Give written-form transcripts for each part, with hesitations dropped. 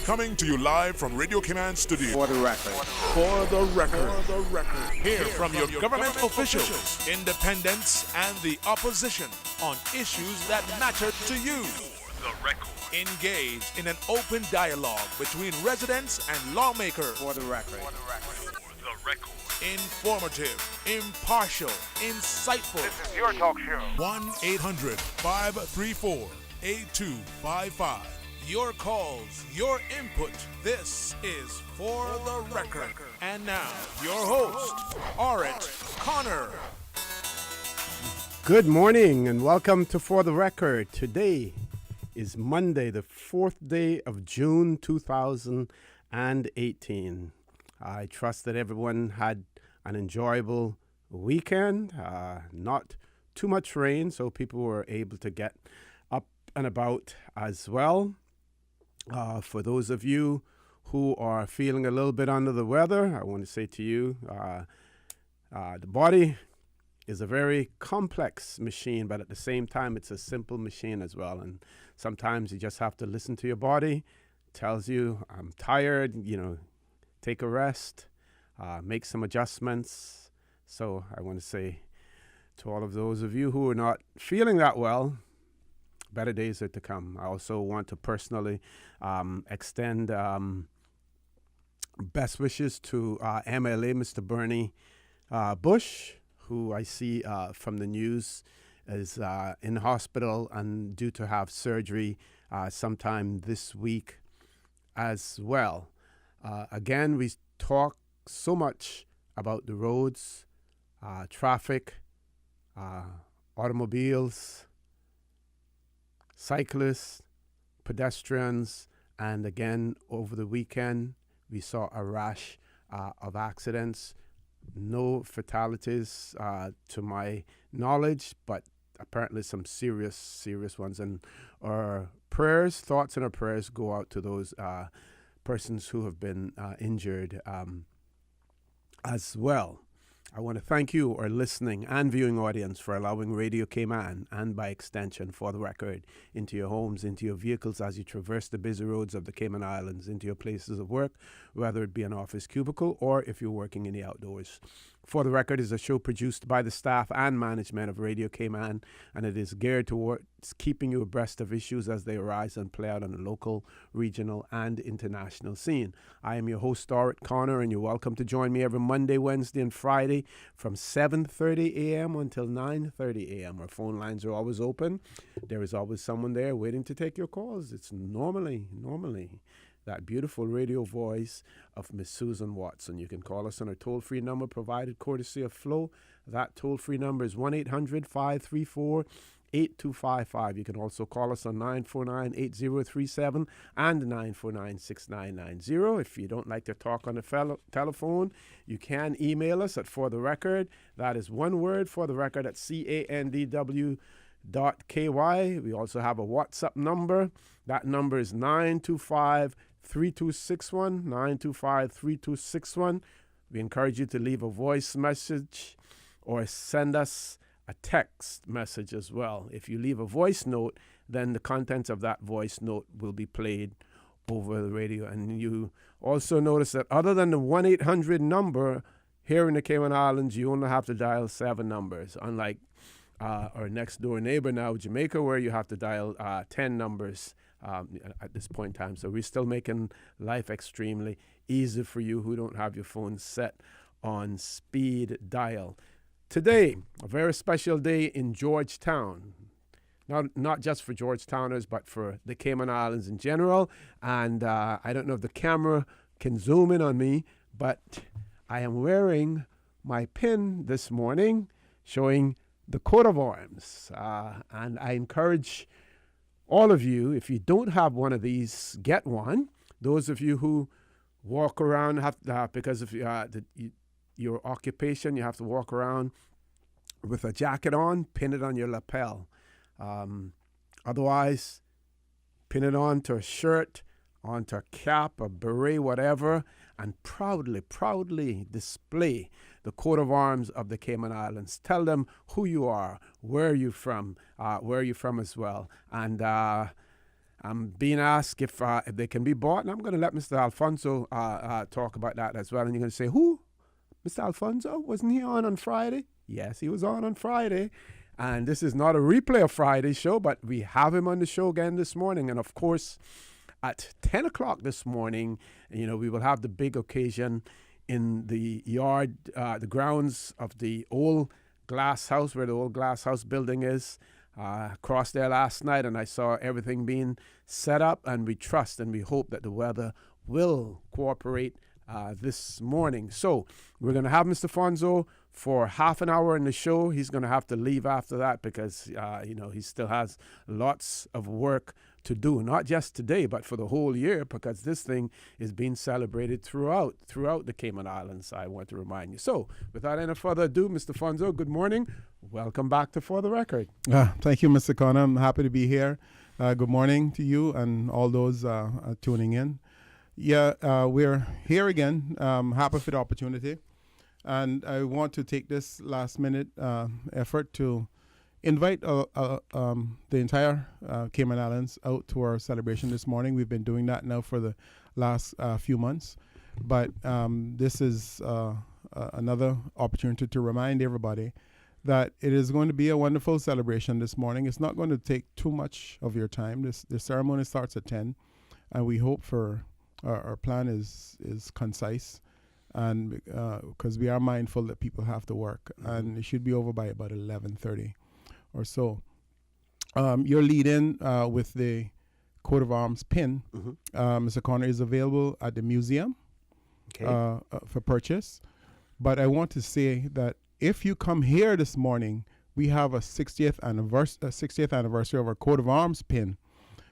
Coming to you live from Radio Cayman Studio. For the record. For the record. Hear from your government officials, independents, and the opposition on issues that matter to you. The record. Engage in an open dialogue between residents and lawmakers. For the record. For the record. Informative, impartial, insightful. This is your talk show. 1-800-534-8255. Your calls, your input. This is For the Record. And now, your host, Orit Connor. Good morning and welcome to For the Record. Today is Monday, the 4th day of June 2018. I trust that everyone had an enjoyable weekend. Not too much rain, so people were able to get up and about as well. For those of you who are feeling a little bit under the weather, I want to say to you, the body is a very complex machine, but at the same time, it's a simple machine as well. And sometimes you just have to listen to your body. It tells you, I'm tired, take a rest, make some adjustments. So I want to say to all of those of you who are not feeling that well, better days are to come. I also want to personally extend best wishes to MLA, Mr. Bernie Bush, who I see from the news is in hospital and due to have surgery sometime this week as well. Again, we talk so much about the roads, traffic, automobiles, cyclists, pedestrians, and again, over the weekend, we saw a rash of accidents. No fatalities to my knowledge, but apparently some serious ones. And our thoughts and our prayers go out to those persons who have been injured as well. I want to thank you, our listening and viewing audience, for allowing Radio Cayman, and by extension For the Record, into your homes, into your vehicles as you traverse the busy roads of the Cayman Islands, into your places of work, whether it be an office cubicle or if you're working in the outdoors. For the Record is a show produced by the staff and management of Radio Cayman, and it is geared towards keeping you abreast of issues as they arise and play out on the local, regional, and international scene. I am your host, Orit Connor, and you're welcome to join me every Monday, Wednesday, and Friday from 7:30 a.m. until 9:30 a.m. Our phone lines are always open. There is always someone there waiting to take your calls. It's normally that beautiful radio voice of Miss Susan Watson. You can call us on our toll-free number provided courtesy of Flo. That toll-free number is 1-800-534-8255. You can also call us on 949-8037 and 949-6990. If you don't like to talk on the telephone, you can email us at For the Record. That is one word, For the Record, at CANDW.KY. We also have a WhatsApp number. That number is 925-3261, 925-3261. We encourage you to leave a voice message or send us a text message as well. If you leave a voice note, then the contents of that voice note will be played over the radio. And you also notice that other than the 1-800 number, here in the Cayman Islands, you only have to dial 7 numbers, unlike our next door neighbor now, Jamaica, where you have to dial 10 numbers at this point in time. So we're still making life extremely easy for you who don't have your phone set on speed dial. Today, a very special day in Georgetown. Not just for Georgetowners, but for the Cayman Islands in general. And I don't know if the camera can zoom in on me, but I am wearing my pin this morning showing the coat of arms. And I encourage all of you, if you don't have one of these, get one. Those of you who walk around, because of your occupation, you have to walk around with a jacket on, pin it on your lapel. Otherwise, pin it onto a shirt, onto a cap, a beret, whatever, and proudly display the coat of arms of the Cayman Islands. Tell them who you are, where you're from as well. And I'm being asked if they can be bought, and I'm going to let Mr. Alfonso talk about that as well. And you're going to say, who? Mr. Alfonso? Wasn't he on Friday? Yes, he was on Friday. And this is not a replay of Friday's show, but we have him on the show again this morning. And of course, at 10 o'clock this morning, we will have the big occasion in the yard, the grounds of the old glass house, where the old glass house building is. Crossed there last night, and I saw everything being set up, and we trust and we hope that the weather will cooperate this morning. So we're going to have Mr. Fonzo for half an hour in the show. He's going to have to leave after that because, he still has lots of work to do, not just today, but for the whole year, because this thing is being celebrated throughout the Cayman Islands, I want to remind you. So without any further ado, Mr. Fonzo, good morning. Welcome back to For the Record. Thank you, Mr. Connor. I'm happy to be here. Good morning to you and all those tuning in. We're here again. Happy for the opportunity. And I want to take this last minute effort to invite the entire Cayman Islands out to our celebration this morning. We've been doing that now for the last few months. But this is another opportunity to remind everybody that it is going to be a wonderful celebration this morning. It's not going to take too much of your time. The ceremony starts at 10, and we hope for our plan is concise, and because we are mindful that people have to work, and it should be over by about 11:30 or so. Your lead-in with the coat of arms pin, Mr. Connor, is available at the museum for purchase. But I want to say that if you come here this morning, we have a 60th anniversary of our coat of arms pin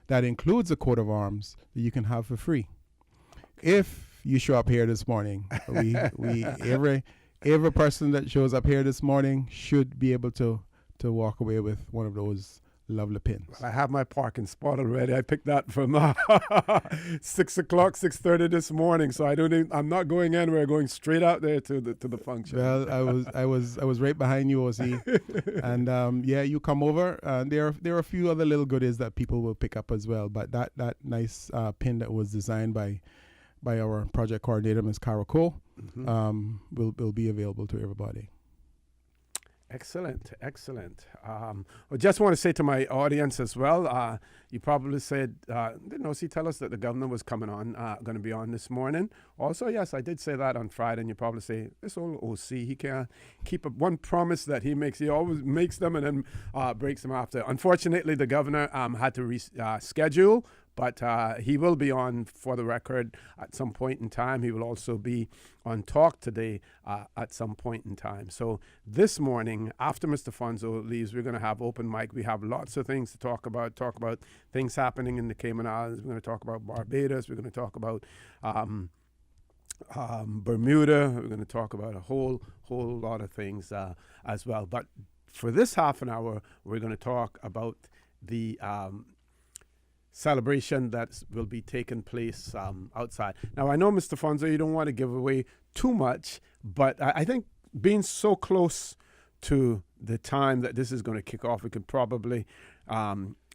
that includes a coat of arms that you can have for free. If you show up here this morning, every person that shows up here this morning should be able to walk away with one of those lovely pins. Well, I have my parking spot already. I picked that from 6 o'clock, 6:30 this morning. So I'm not going anywhere. Going straight out there to the function. Well, I was right behind you, OC, and you come over. There are a few other little goodies that people will pick up as well. But that nice pin that was designed by our project coordinator, Ms. Cara Cole, will be available to everybody. Excellent. I just want to say to my audience as well, you probably said, didn't OC tell us that the governor was going to be on this morning? Also, yes, I did say that on Friday, and you probably say, this old OC, he can't keep up one promise that he makes. He always makes them and then breaks them after. Unfortunately, the governor had to reschedule, but he will be on For the Record at some point in time. He will also be on Talk Today at some point in time. So this morning, after Mr. Fonzo leaves, we're going to have open mic. We have lots of things to talk about things happening in the Cayman Islands. We're going to talk about Barbados. We're going to talk about Bermuda. We're going to talk about a whole lot of things as well. But for this half an hour, we're going to talk about the celebration that will be taking place outside. Now, I know, Mr. Fonzo, you don't want to give away too much, but I think being so close to the time that this is going to kick off, we could probably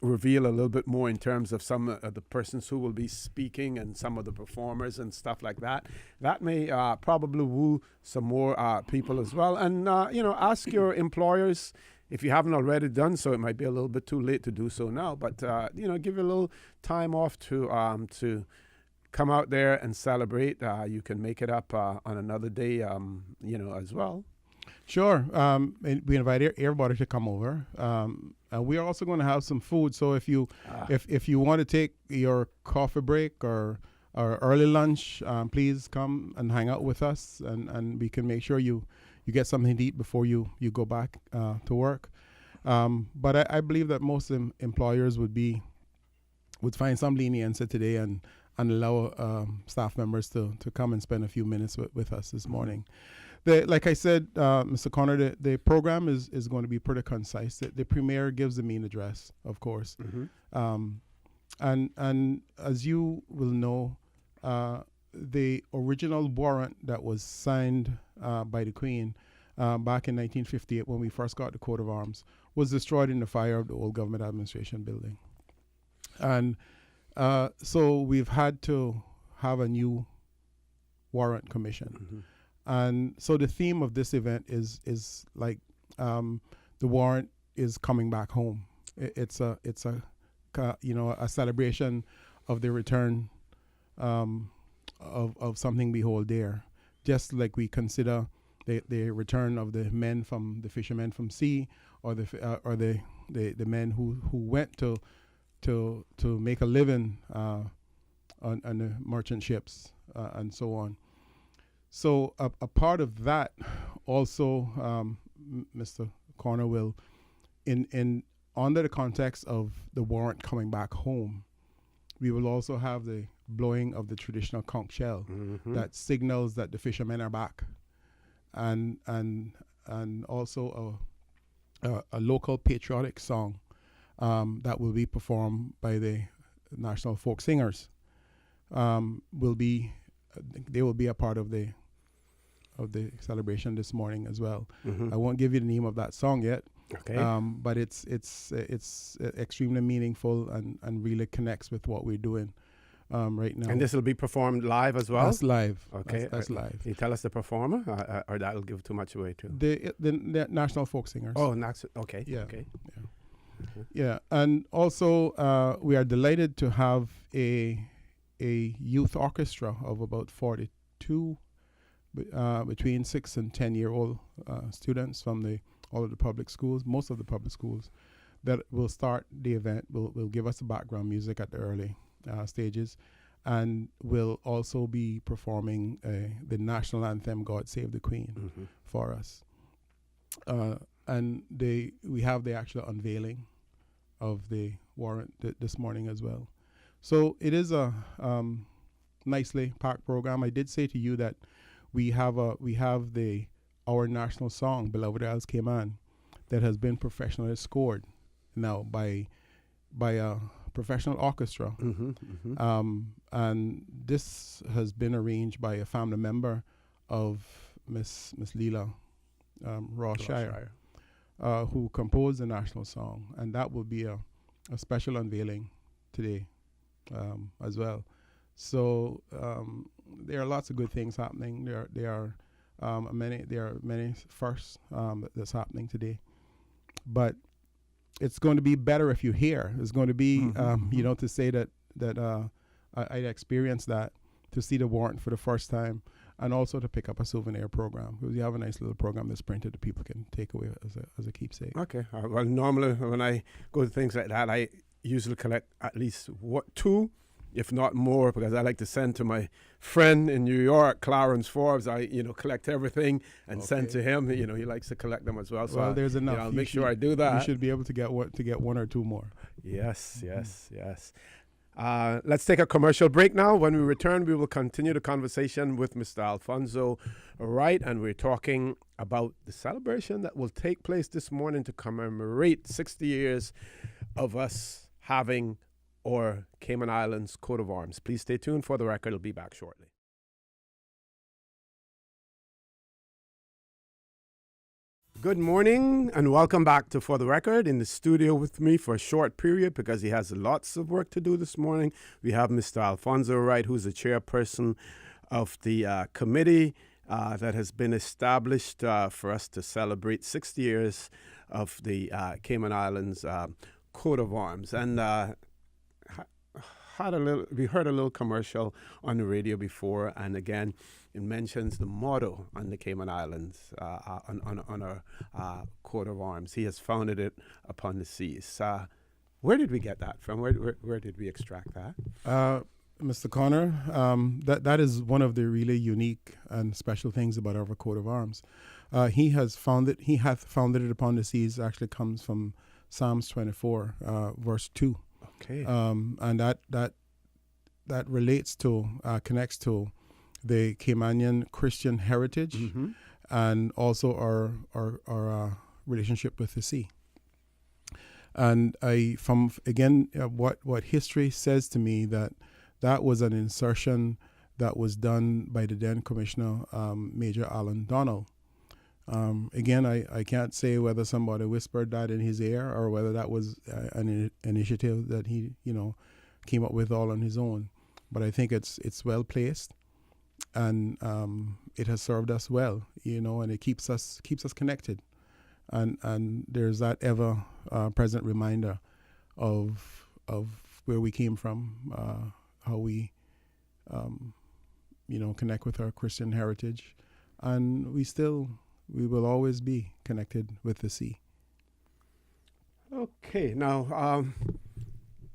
reveal a little bit more in terms of some of the persons who will be speaking and some of the performers and stuff like that. That may probably woo some more people as well. And, ask your employers, if you haven't already done so. It might be a little bit too late to do so now, but, give you a little time off to come out there and celebrate. You can make it up on another day, as well. Sure. We invite everybody to come over. We are also going to have some food. So if you want to take your coffee break or early lunch, please come and hang out with us, and we can make sure you get something to eat before you go back to work. But I believe that most employers would find some leniency today and allow staff members to come and spend a few minutes with us this morning. Like I said, Mr. Connor, the program is going to be pretty concise. The premier gives the main address, of course. And as you will know, the original warrant that was signed by the Queen back in 1958, when we first got the coat of arms, was destroyed in the fire of the old government administration building. And So we've had to have a new warrant commission. And so the theme of this event is like the warrant is coming back home. It's a a celebration of the return of something we hold dear, just like we consider the return of the fishermen from sea, or the men who went to make a living on the merchant ships and so on. So a part of that also, Mr. Corner will, in under the context of the warrant coming back home, we will also have the blowing of the traditional conch shell that signals that the fishermen are back, and also a local patriotic song that will be performed by the national folk singers. They will be a part of the celebration this morning as well. I won't give you the name of that song yet. Okay. But it's extremely meaningful and really connects with what we're doing right now. And this will be performed live as well? That's live. Okay. That's live. Can you tell us the performer, or that'll give too much away too? The national folk singers. Oh, okay. Yeah. Okay. Yeah, and also we are delighted to have a youth orchestra of about 42 between 6 and 10-year-old students from all of the public schools, most of the public schools, that will start the event. Will give us the background music at the early stages, and will also be performing the national anthem, "God Save the Queen," for us. And we have the actual unveiling of the warrant this morning as well. So it is a nicely packed program. I did say to you that we have our national song, "Beloved Isles Cayman," that has been professionally scored now by a professional orchestra. And this has been arranged by a family member of Miss Leela Ross-Shire, who composed the national song, and that will be a special unveiling today as well. So there are lots of good things happening. There are many firsts that's happening today, but it's going to be better if you're here. It's going to be to say that I experienced that, to see the warrant for the first time, and also to pick up a souvenir program, because we have a nice little program that's printed that people can take away as a keepsake. Okay. Well, normally when I go to things like that, I usually collect at least two, if not more, because I like to send to my friend in New York, Clarence Forbes. I collect everything and send to him. He likes to collect them as well. So there's enough. I'll make sure I do that. You should be able to get one or two more. Yes. Let's take a commercial break now. When we return, we will continue the conversation with Mr. Alfonso Wright, and we're talking about the celebration that will take place this morning to commemorate 60 years of us having our Cayman Islands coat of arms. Please stay tuned. For the record, I'll be back shortly. Good morning and welcome back to For the Record. In the studio with me for a short period, because he has lots of work to do this morning, we have Mr. Alfonso Wright, who's the chairperson of the committee that has been established for us to celebrate 60 years of the Cayman Islands coat of arms. And we heard a little commercial on the radio before, and again, it mentions the motto on the Cayman Islands on our coat of arms. He has founded it upon the seas. Where did we get that from? Where did we extract that? Mr. Connor, that is one of the really unique and special things about our coat of arms. He hath founded it upon the seas. Actually comes from Psalms 24, verse 2. Okay. And that relates to, connects to the Caymanian Christian heritage, and also our relationship with the sea. And what history says to me, that was an insertion that was done by the then Commissioner, Major Alan Donnell. Again, I can't say whether somebody whispered that in his ear or whether that was an initiative that he, came up with all on his own. But I think it's well placed, and it has served us well, and it keeps us connected, and there's that ever present reminder of where we came from, how we connect with our Christian heritage, and we will always be connected with the sea. Okay, now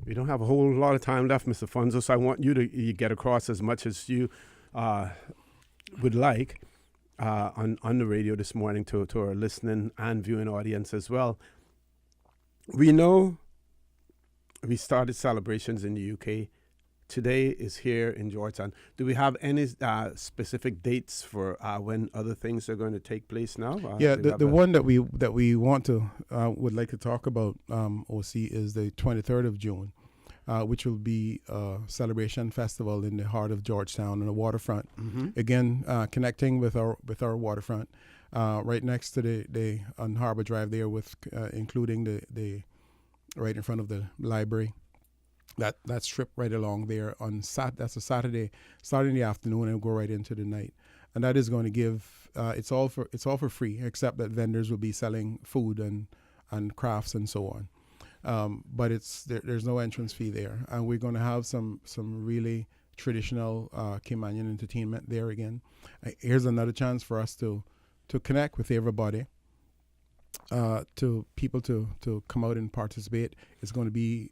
we don't have a whole lot of time left, Mr. Funzo, so I want you to get across as much as you would like on the radio this morning to our listening and viewing audience as well. We know we started celebrations in the UK. Today is here in Georgetown. Do we have any specific dates for when other things are going to take place now? The one that we want to would like to talk about, OC, is the 23rd of June, which will be a celebration festival in the heart of Georgetown on the waterfront. Mm-hmm. Again, connecting with our waterfront, right next to the on Harbor Drive there, with including the right in front of the library. That strip right along there that's a Saturday, starting in the afternoon and go right into the night, and that is going to give it's all for free, except that vendors will be selling food and crafts and so on. But there's no entrance fee there, and we're going to have some really traditional Caymanian entertainment there again. Here's another chance for us to connect with everybody. To people to come out and participate. It's going to be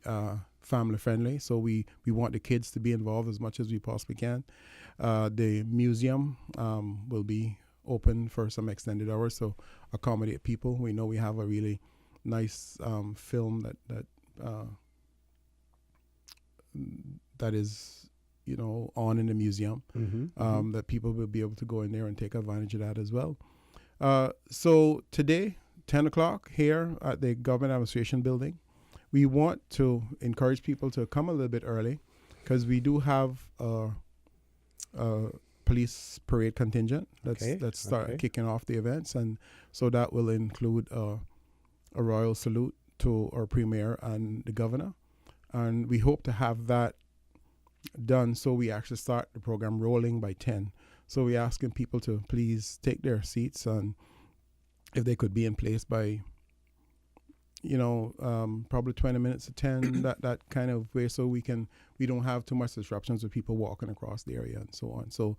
family friendly, so we want the kids to be involved as much as we possibly can. The museum will be open for some extended hours to accommodate people. We know we have a really nice film that is on in the museum, that people will be able to go in there and take advantage of that as well. So today, 10 o'clock here at the Government Administration Building. We want to encourage people to come a little bit early, because we do have a police parade contingent that's kicking off the events, and so that will include a royal salute to our premier and the governor, and we hope to have that done so we actually start the program rolling by 10. So we're asking people to please take their seats, and if they could be in place by, probably 20 minutes to 10, that kind of way, so we don't have too much disruptions with people walking across the area and so on. So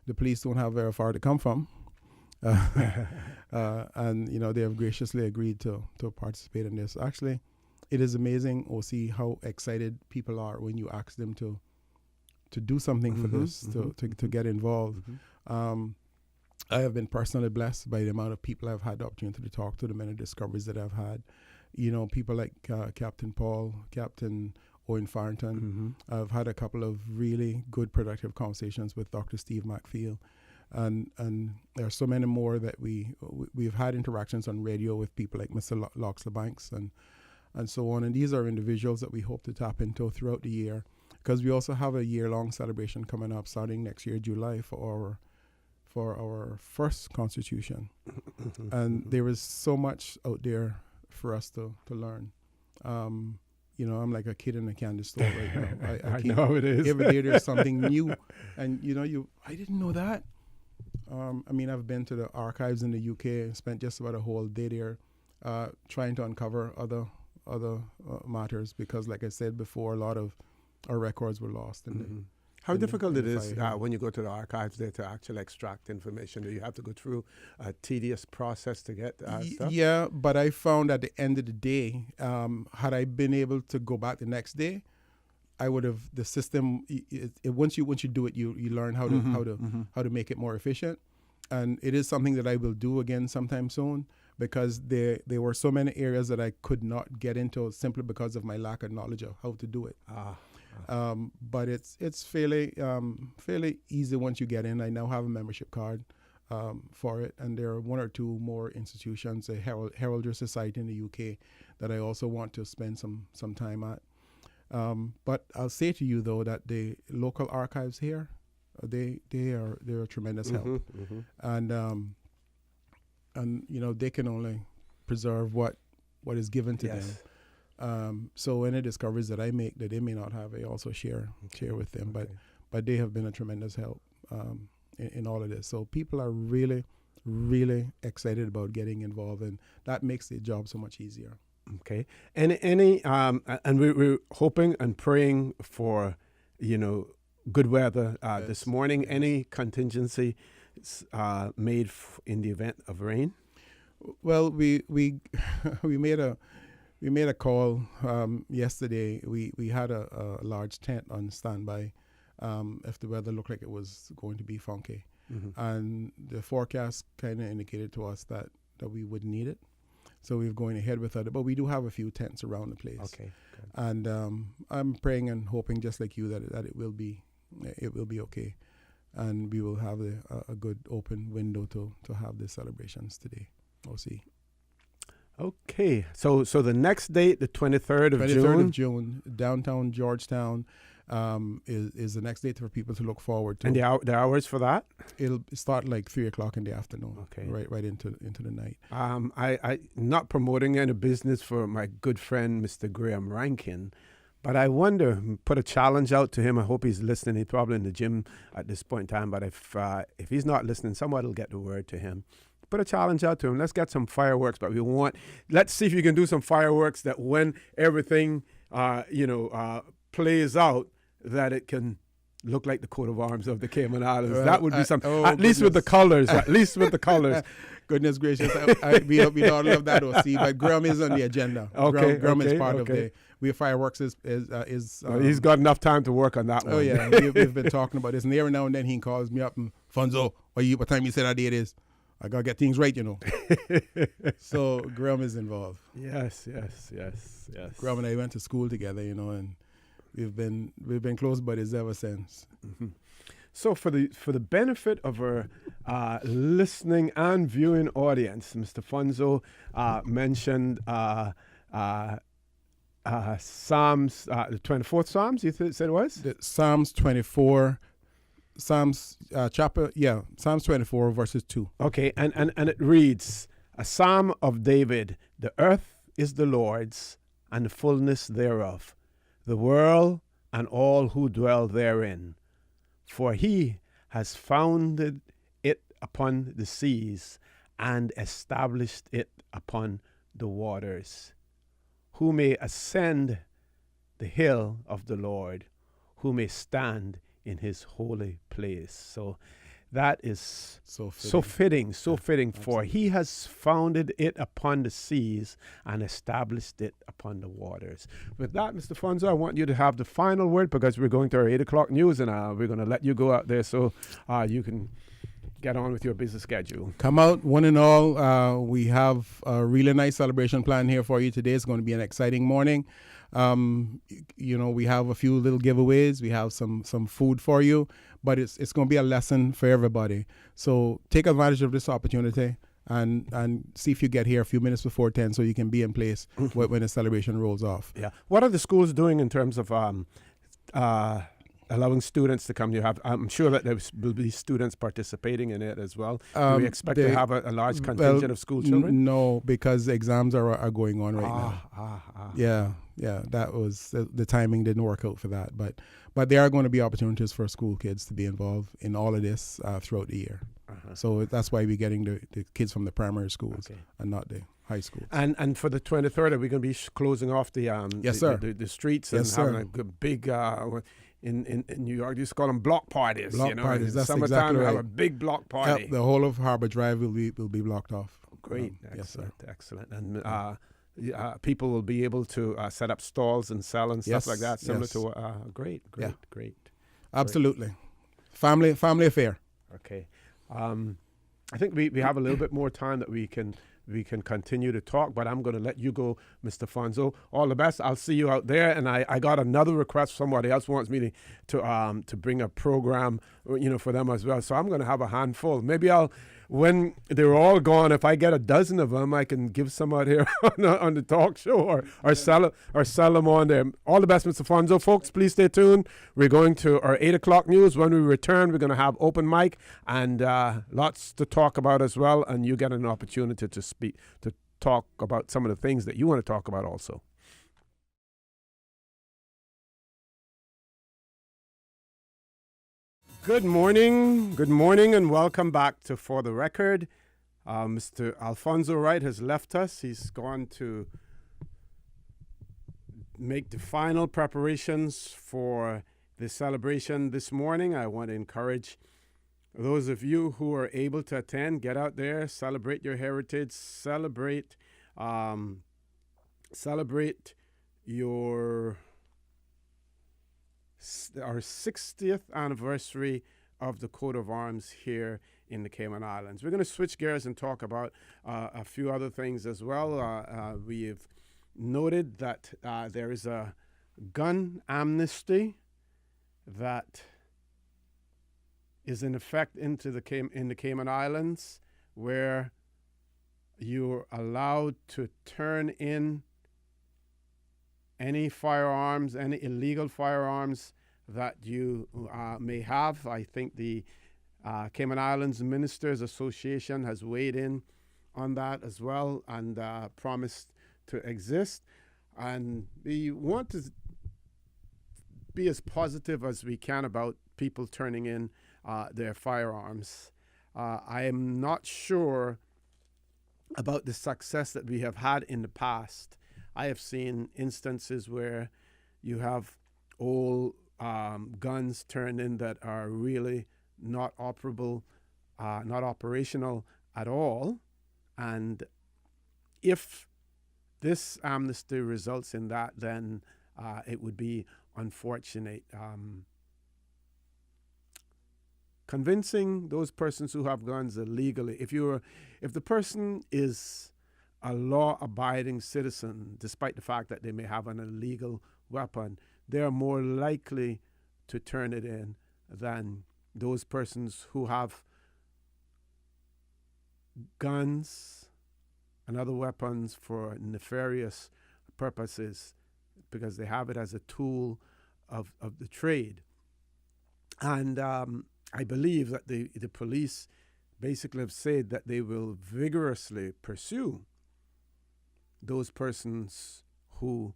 the police don't have very far to come from, and they have graciously agreed to participate in this. Actually, it is amazing, OC, how excited people are when you ask them to do something for this, to get involved. I have been personally blessed by the amount of people I've had the opportunity to talk to, the many discoveries that I've had. People like Captain Paul, Captain Owen Farrington. I've had a couple of really good, productive conversations with Dr. Steve McFeel. And there are so many more that we've had interactions on radio with people like Mr. Loxley Banks and so on. And these are individuals that we hope to tap into throughout the year, because we also have a year-long celebration coming up starting next year, July, for our first constitution. And there is so much out there for us to learn. I'm like a kid in a candy store right now. I know it is. Every day there's something new, and I didn't know that. I've been to the archives in the UK and spent just about a whole day there, trying to uncover other matters, because, like I said before, a lot of our records were lost. How difficult it is when you go to the archives there to actually extract information? Do you have to go through a tedious process to get stuff? Yeah, but I found at the end of the day, had I been able to go back the next day, I would have, the system. Once you do it, you learn how to make it more efficient, and it is something that I will do again sometime soon, because there were so many areas that I could not get into simply because of my lack of knowledge of how to do it. But it's fairly easy once you get in. I now have a membership card for it, and there are one or two more institutions, a Heraldry Society in the UK, that I also want to spend some time at. But I'll say to you though that the local archives here, they're a tremendous help, and they can only preserve what is given to them. So any discoveries that I make that they may not have, I also share with them. But they have been a tremendous help in all of this. So people are really, really excited about getting involved, and that makes the job so much easier. Okay. Any and we're hoping and praying for, good weather this morning. Any contingency made in the event of rain? Well, we we made a call yesterday. We had a large tent on standby if the weather looked like it was going to be funky, and the forecast kind of indicated to us that we would need it. So we're going ahead with that. But we do have a few tents around the place. Okay. Good. And I'm praying and hoping, just like you, that it will be okay, and we will have a good open window to have the celebrations today. We'll see. Okay. So the next date, the 23rd of 23rd June. of June, downtown Georgetown, is the next date for people to look forward to. And the hours for that? It'll start like 3:00 in the afternoon. Okay. Right into the night. I not promoting any business for my good friend Mr. Graham Rankin, but I wonder, put a challenge out to him. I hope he's listening. He's probably in the gym at this point in time. But if he's not listening, somebody will get the word to him. Put a challenge out to him. Let's get some fireworks, but let's see if you can do some fireworks that when everything plays out, that it can look like the coat of arms of the Cayman Islands. Well, that would be something. At least with the colors. At least with the colors. Goodness gracious, we all love that, OC. But Graham is on the agenda. Okay, Graham is part of the fireworks. He's got enough time to work on that one. Oh yeah, we've been talking about this, and every now and then he calls me up and Fonzo, what time you said that date is? I gotta get things right, So Graham is involved. Yes. Graham and I went to school together, and we've been close buddies ever since. Mm-hmm. So for the benefit of our listening and viewing audience, Mr. Fonzo mentioned Psalms, the 24th Psalms. You said it was Psalms 24. Psalms Psalms 24 verses 2. Okay, and it reads, a psalm of David, the earth is the Lord's and the fullness thereof, the world and all who dwell therein. For he has founded it upon the seas and established it upon the waters. Who may ascend the hill of the Lord? Who may stand in his holy place? So that is so fitting. For he has founded it upon the seas and established it upon the waters. With that, Mr. Fonzo, I want you to have the final word, because we're going to our 8:00 news, and we're going to let you go out there so you can get on with your busy schedule. Come out, one and all. We have a really nice celebration planned here for you today. It's going to be an exciting morning. We have a few little giveaways. We have some food for you, but it's going to be a lesson for everybody. So take advantage of this opportunity and see if you get here a few minutes before 10 so you can be in place when the celebration rolls off. Yeah. What are the schools doing in terms of allowing students to come? I'm sure that there will be students participating in it as well. Do we expect to have a large contingent of school children? No, because exams are going on right now. Yeah. That was the timing didn't work out for that, but there are going to be opportunities for school kids to be involved in all of this throughout the year. So that's why we're getting the kids from the primary schools and not the high schools. And for the 23rd, are we going to be closing off the the streets and having a big in New York, you used to call them block parties. Parties. That's summertime, exactly right. We have a big block party. The whole of Harbor Drive will be blocked off. Great, excellent. And people will be able to set up stalls and sell and stuff like that, similar to great. Absolutely, family affair. Okay, I think we have a little bit more time that we can continue to talk, but I'm going to let you go, Mr. Fonzo. All the best. I'll see you out there. And I got another request. Somebody else wants me to bring a program, for them as well. So I'm going to have a handful. Maybe when they're all gone, if I get a dozen of them, I can give some out here on the talk show or sell them on there. All the best, Mr. Fonzo. Folks, please stay tuned. We're going to our 8:00 news. When we return, we're going to have open mic and lots to talk about as well. And you get an opportunity to talk about some of the things that you want to talk about also. Good morning, and welcome back to For the Record. Mr. Alfonso Wright has left us. He's gone to make the final preparations for the celebration this morning. I want to encourage those of you who are able to attend, get out there, celebrate your heritage, celebrate your our 60th anniversary of the coat of arms here in the Cayman Islands. We're going to switch gears and talk about a few other things as well. We've noted that there is a gun amnesty that is in effect in the Cayman Islands, where you're allowed to turn in any firearms, any illegal firearms that you may have. I think the Cayman Islands Ministers Association has weighed in on that as well and promised to exist. And we want to be as positive as we can about people turning in their firearms. I am not sure about the success that we have had in the past. I have seen instances where you have old guns turned in that are really not operable, not operational at all. And if this amnesty results in that, then it would be unfortunate. Convincing those persons who have guns illegally, if the person is a law-abiding citizen, despite the fact that they may have an illegal weapon, they are more likely to turn it in than those persons who have guns and other weapons for nefarious purposes, because they have it as a tool of the trade. And I believe that the police basically have said that they will vigorously pursue those persons who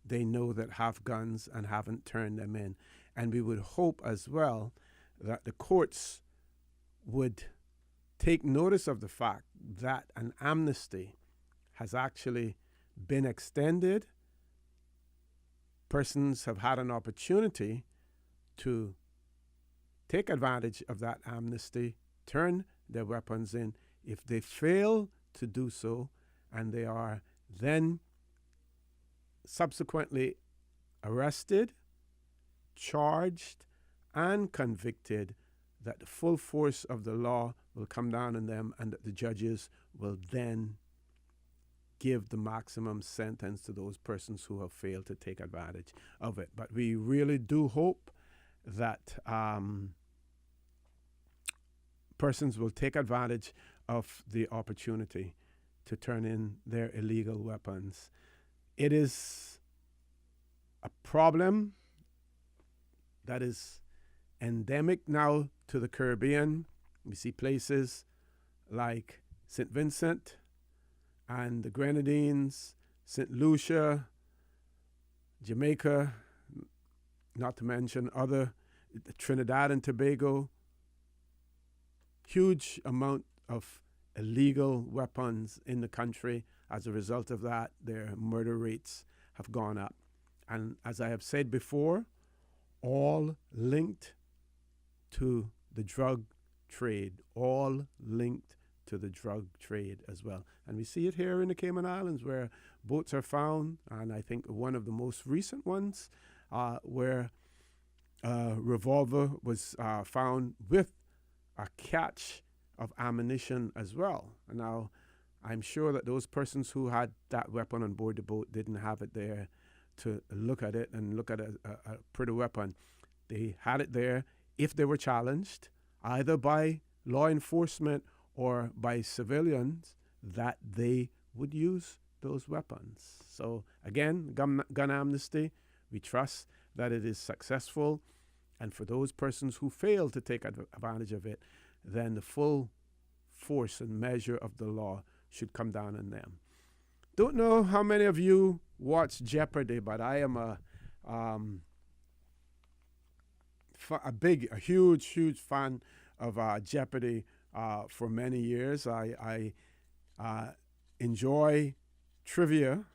they know that have guns and haven't turned them in. And we would hope as well that the courts would take notice of the fact that an amnesty has actually been extended. Persons have had an opportunity to take advantage of that amnesty, turn their weapons in. If they fail to do so, and they are then subsequently arrested, charged, and convicted, that the full force of the law will come down on them, and that the judges will then give the maximum sentence to those persons who have failed to take advantage of it. But we really do hope that persons will take advantage of the opportunity to turn in their illegal weapons. It is a problem that is endemic now to the Caribbean. We see places like St. Vincent and the Grenadines, St. Lucia, Jamaica, not to mention other, Trinidad and Tobago. Huge amount of illegal weapons in the country. As a result of that, their murder rates have gone up. And as I have said before, all linked to the drug trade, as well. And we see it here in the Cayman Islands, where boats are found, and I think one of the most recent ones where a revolver was found with a catch of ammunition as well. And now, I'm sure that those persons who had that weapon on board the boat didn't have it there to look at it and look at a pretty weapon. They had it there if they were challenged, either by law enforcement or by civilians, that they would use those weapons. So again, gun amnesty, we trust that it is successful. And for those persons who fail to take advantage of it, then the full force and measure of the law should come down on them. Don't know how many of you watch Jeopardy, but I am a a huge fan of Jeopardy for many years. I enjoy trivia,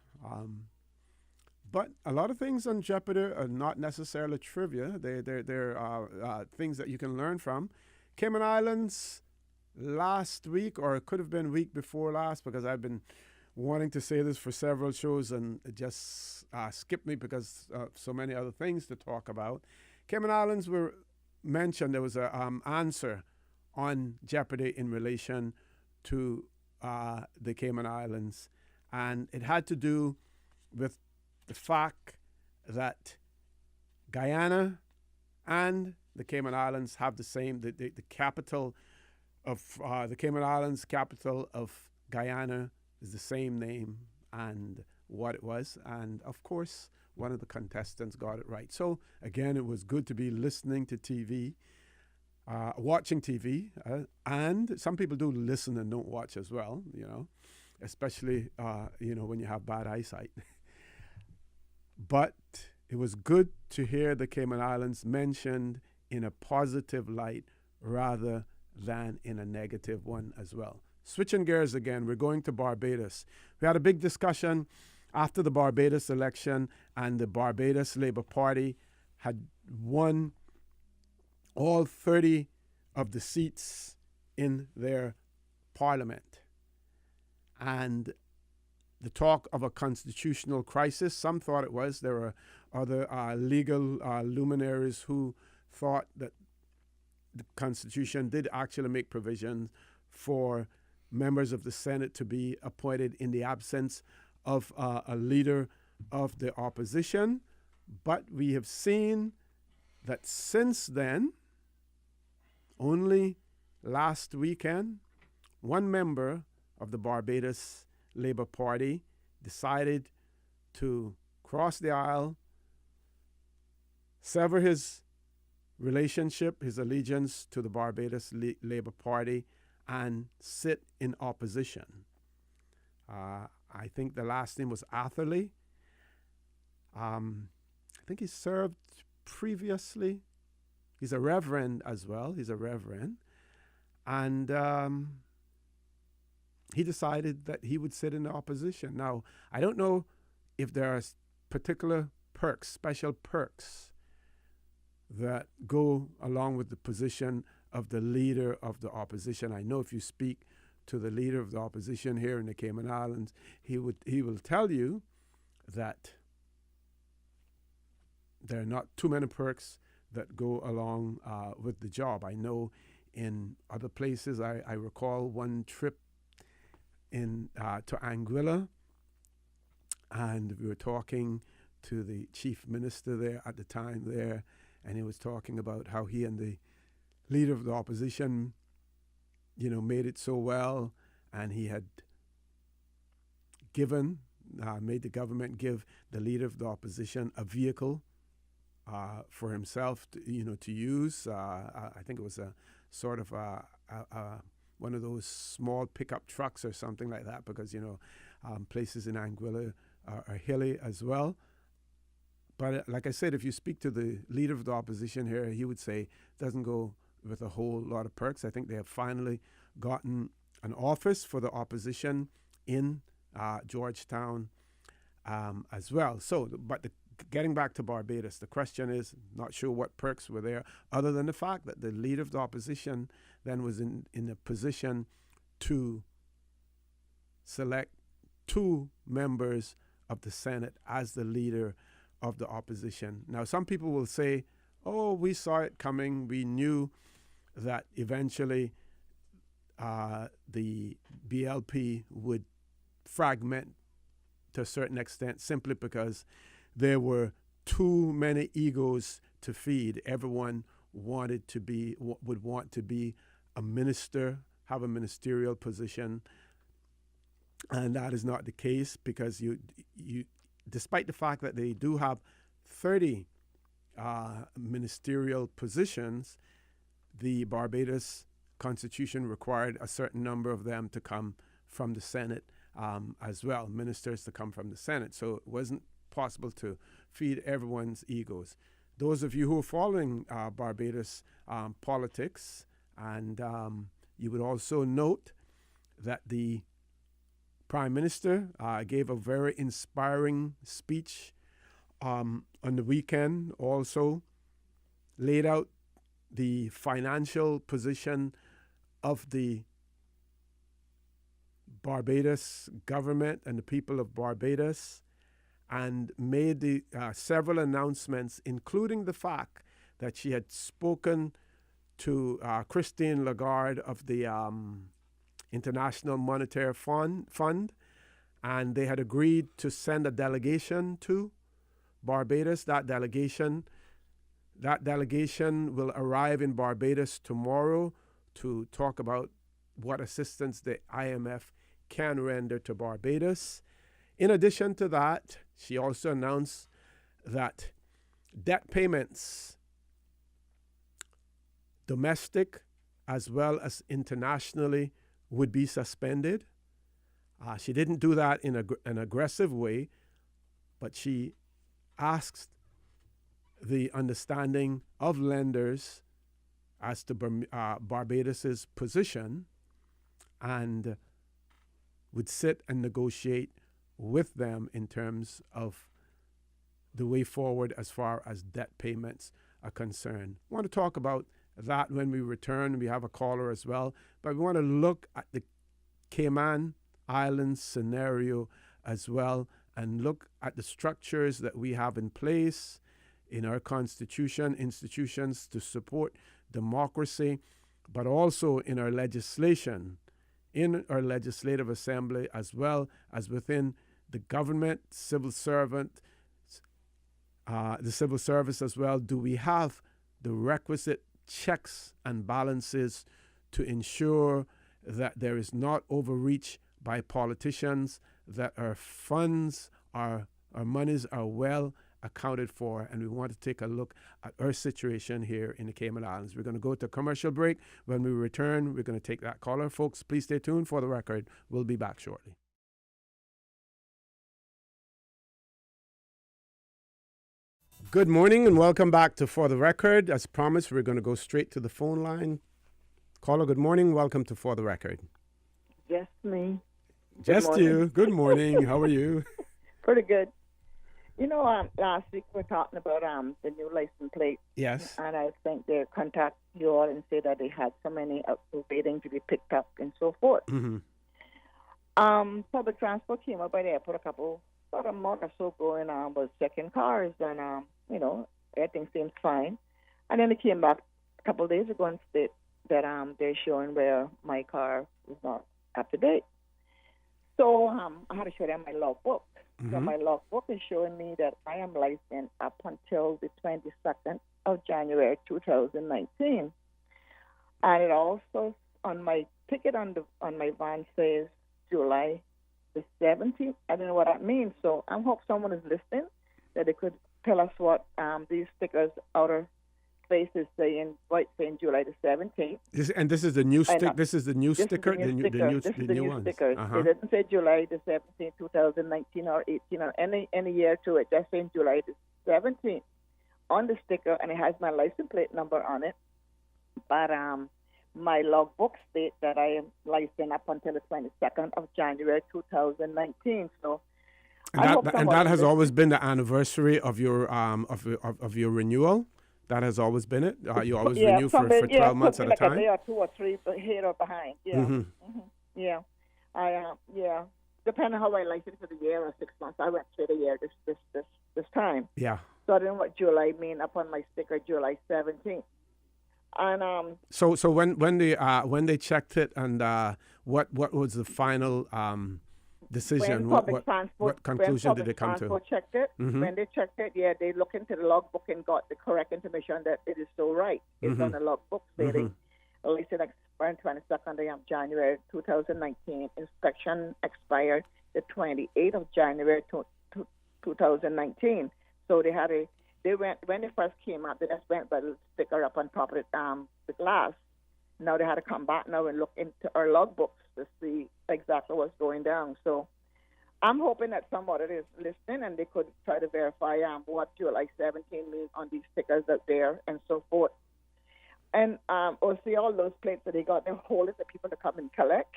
but a lot of things on Jeopardy are not necessarily trivia. They're things that you can learn from. Cayman Islands last week, or it could have been week before last, because I've been wanting to say this for several shows and it just skipped me because so many other things to talk about. Cayman Islands were mentioned. There was an answer on Jeopardy in relation to the Cayman Islands, and it had to do with the fact that Guyana and the Cayman Islands have the same, the capital of the Cayman Islands, capital of Guyana is the same name and what it was. And of course, one of the contestants got it right. So again, it was good to be listening to TV, watching TV, and some people do listen and don't watch as well, especially, when you have bad eyesight. But it was good to hear the Cayman Islands mentioned in a positive light rather than in a negative one as well. Switching gears again, we're going to Barbados. We had a big discussion after the Barbados election, and the Barbados Labour Party had won all 30 of the seats in their parliament. And the talk of a constitutional crisis, some thought it was. There were other legal luminaries who thought that the Constitution did actually make provision for members of the Senate to be appointed in the absence of a leader of the opposition. But we have seen that since then, only last weekend, one member of the Barbados Labour Party decided to cross the aisle, sever his relationship, his allegiance to the Barbados Labour Party, and sit in opposition. I think the last name was Atherley. I think he served previously. He's a reverend as well. He's a reverend. And he decided that he would sit in the opposition. Now, I don't know if there are particular perks, special perks, that go along with the position of the leader of the opposition. I know if you speak to the leader of the opposition here in the Cayman Islands, he will tell you that there are not too many perks that go along with the job. I know in other places, I recall one trip to Anguilla, and we were talking to the chief minister there at the time there, and he was talking about how he and the leader of the opposition, made it so well, and he had made the government give the leader of the opposition a vehicle for himself to use. I think it was a sort of one of those small pickup trucks or something like that, because places in Anguilla are hilly as well. But like I said, if you speak to the leader of the opposition here, he would say it doesn't go with a whole lot of perks. I think they have finally gotten an office for the opposition in Georgetown as well. So, getting back to Barbados, the question is, not sure what perks were there, other than the fact that the leader of the opposition then was in a position to select 2 members of the Senate as the leader of the opposition. Now, some people will say, oh, we saw it coming. We knew that eventually the BLP would fragment to a certain extent simply because there were too many egos to feed. Everyone would want to be a minister, have a ministerial position, and that is not the case, because you despite the fact that they do have 30 ministerial positions, the Barbados Constitution required a certain number of them to come from the Senate as well, ministers to come from the Senate. So it wasn't possible to feed everyone's egos. those of you who are following Barbados politics, and you would also note that the Prime Minister gave a very inspiring speech on the weekend, also laid out the financial position of the Barbados government and the people of Barbados, and made the several announcements, including the fact that she had spoken to Christine Lagarde of the International Monetary Fund, and they had agreed to send a delegation to Barbados. That delegation will arrive in Barbados tomorrow to talk about what assistance the IMF can render to Barbados. In addition to that, she also announced that debt payments, domestic as well as internationally, would be suspended. She didn't do that in an aggressive way, but she asked the understanding of lenders as to Barbados's position, and would sit and negotiate with them in terms of the way forward as far as debt payments are concerned. I want to talk about that when we return. We have a caller as well, but we want to look at the Cayman Islands scenario as well, and look at the structures that we have in place in our constitution, institutions to support democracy, but also in our legislation, in our legislative assembly, as well as within the government, civil servant, the civil service as well. Do we have the requisite checks and balances to ensure that there is not overreach by politicians, that our funds, our monies are well accounted for? And we want to take a look at our situation here in the Cayman Islands. We're going to go to a commercial break. When we return, we're going to take that caller. Folks, please stay tuned. For the record, we'll be back shortly. Good morning and welcome back to For the Record. As promised, we're going to go straight to the phone line. Caller, good morning. Welcome to For the Record. Just me. Just you. Good morning. How are you? Pretty good. You know, last week we were talking about the new license plate. Yes. And I think they contacted you all and said that they had so many waiting to be picked up and so forth. Mm-hmm. Public transport came up by the airport about a month or so ago, and was checking cars, and you know, everything seems fine. And then they came back a couple of days ago and said that they're showing where my car is not up to date. So I had to show them my logbook. Mm-hmm. So my logbook is showing me that I am licensed up until the 22nd of January 2019. And it also, on my ticket on my van, says July the 17th. I don't know what that means. So I hope someone is listening, that they could tell us what these stickers outer spaces saying, white saying July the 17th. This is the new sticker. This is the new sticker. The new ones. stickers. Uh-huh. It doesn't say July the 17th, 2019 or 18 or any year to it. Just saying July the 17th on the sticker, and it has my license plate number on it. But my logbook states that I am licensed up until the 22nd of January 2019. So and that has always been the anniversary of your of your renewal. That has always been it. You always renew for 12 months at a time. Like a day or two or three ahead or behind. Yeah. Mm-hmm. Mm-hmm. Yeah. Depending on how I license for the year or 6 months. I went through the year this time. Yeah. So I don't know what July mean up on my sticker, July 17th. And So when they checked it, and what was the final decision? What conclusion did they come to? When they checked it, they looked into the logbook and got the correct information that it is so right. It's on the logbook stating, at least it expired 22nd of January 2019. Inspection expired the 28th of January 2019. So when they first came out, they just went by the sticker up on top of the glass. Now they had to come back now and look into our logbooks to see exactly what's going down. So I'm hoping that somebody is listening and they could try to verify what July 17 means on these stickers out there and so forth. And or see all those plates that they got, they're holding the people to come and collect.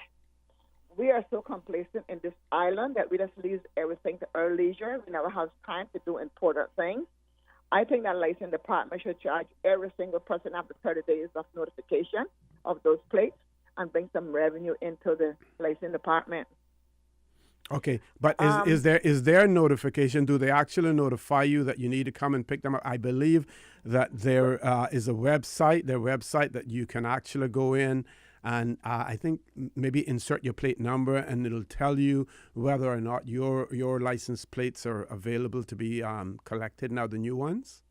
We are so complacent in this island that we just leave everything to our leisure. We never have time to do important things. I think that license department should charge every single person after 30 days of notification of those plates and bring some revenue into the license department. Okay, but is there notification? Do they actually notify you that you need to come and pick them up? I believe that there is a website, their website, that you can actually go in and I think maybe insert your plate number, and it'll tell you whether or not your license plates are available to be collected. Now, the new ones.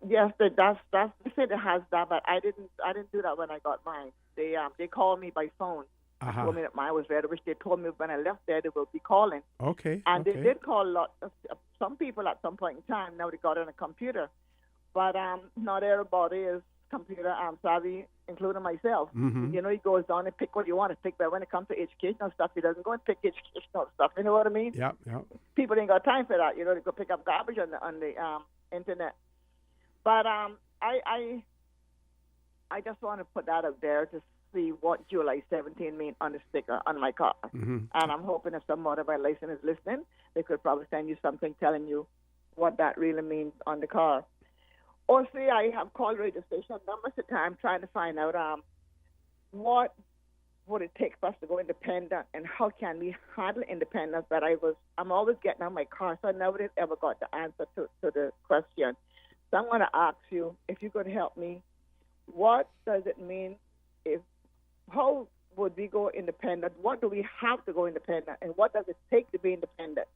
Yes, that's they said it has that, but I didn't do that when I got mine. They called me by phone. Uh-huh. Told me that mine was ready, which they told me when I left there they will be calling. Okay. And they did call some people at some point in time. Now they got on a computer, but not everybody is computer savvy, including myself. Mm-hmm. You know, he goes down and pick what you want to pick, but when it comes to educational stuff, he doesn't go and pick educational stuff. You know what I mean? Yeah. People ain't got time for that. You know, they go pick up garbage on the internet. But I just want to put that out there to see what July 17 means on the sticker on my car. Mm-hmm. And I'm hoping if some motorbike license is listening, they could probably send you something telling you what that really means on the car. Or see, I have called radio station numbers of time trying to find out what would it take for us to go independent and how can we handle independence. But I'm always getting on my car, so I never ever got the answer to the question. So I'm going to ask you if you could help me. What does it mean? How would we go independent? What do we have to go independent? And what does it take to be independent?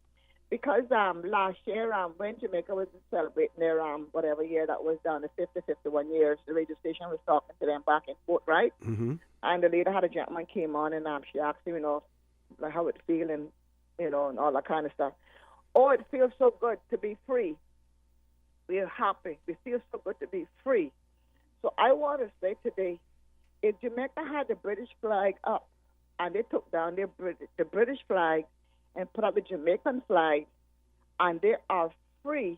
Because last year, when Jamaica was celebrating their whatever year that was down, the 51 years, the radio station was talking to them back and forth, right? Mm-hmm. And the leader had a gentleman came on, and she asked him, like how it feel and, and all that kind of stuff. Oh, it feels so good to be free. We're happy. We feel so good to be free. So I want to say today, if Jamaica had the British flag up and they took down the British flag and put up the Jamaican flag, and they are free.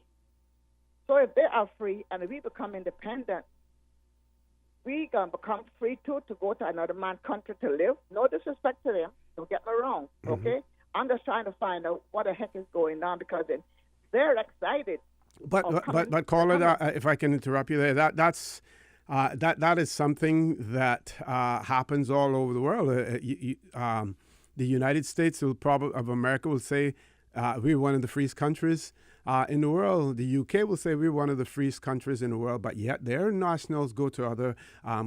So if they are free and we become independent, we can become free too to go to another man's country to live. No disrespect to them. Don't get me wrong, okay? I'm just trying to find out what the heck is going on because they're excited. But caller, if I can interrupt you there, that is something that happens all over the world. The United States of America will say we're one of the freest countries in the world. The UK will say we're one of the freest countries in the world, but yet their nationals go to other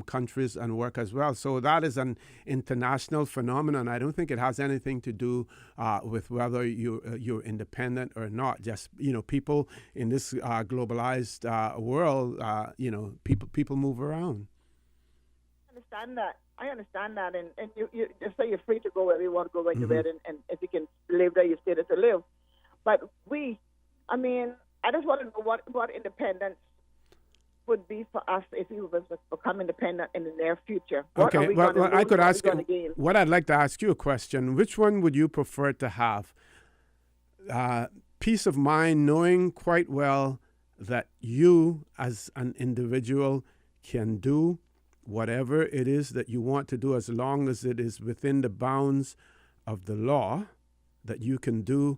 countries and work as well. So that is an international phenomenon. I don't think it has anything to do with whether you're independent or not. Just people in this globalized world, people move around. I understand that, and you just say you're free to go wherever you want to go when you're ready, and if you can live there, you stay there to live. But I just want to know what independence would be for us if we was to become independent in the near future. Okay, well, I could ask you, what I'd like to ask you a question. Which one would you prefer to have? Peace of mind, knowing quite well that you as an individual can do whatever it is that you want to do as long as it is within the bounds of the law, that you can do.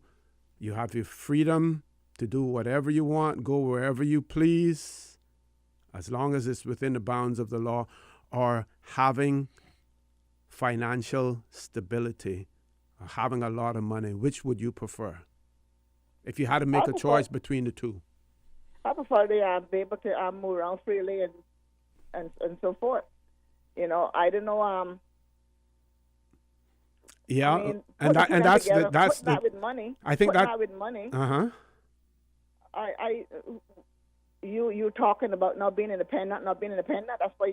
You have your freedom to do whatever you want, go wherever you please, as long as it's within the bounds of the law, or having financial stability, or having a lot of money. Which would you prefer? If you had to make a choice between the two. I prefer to be able to move around freely and so forth. I don't know. Yeah, that's with money. I think that with money. I You talking about not being independent. That's why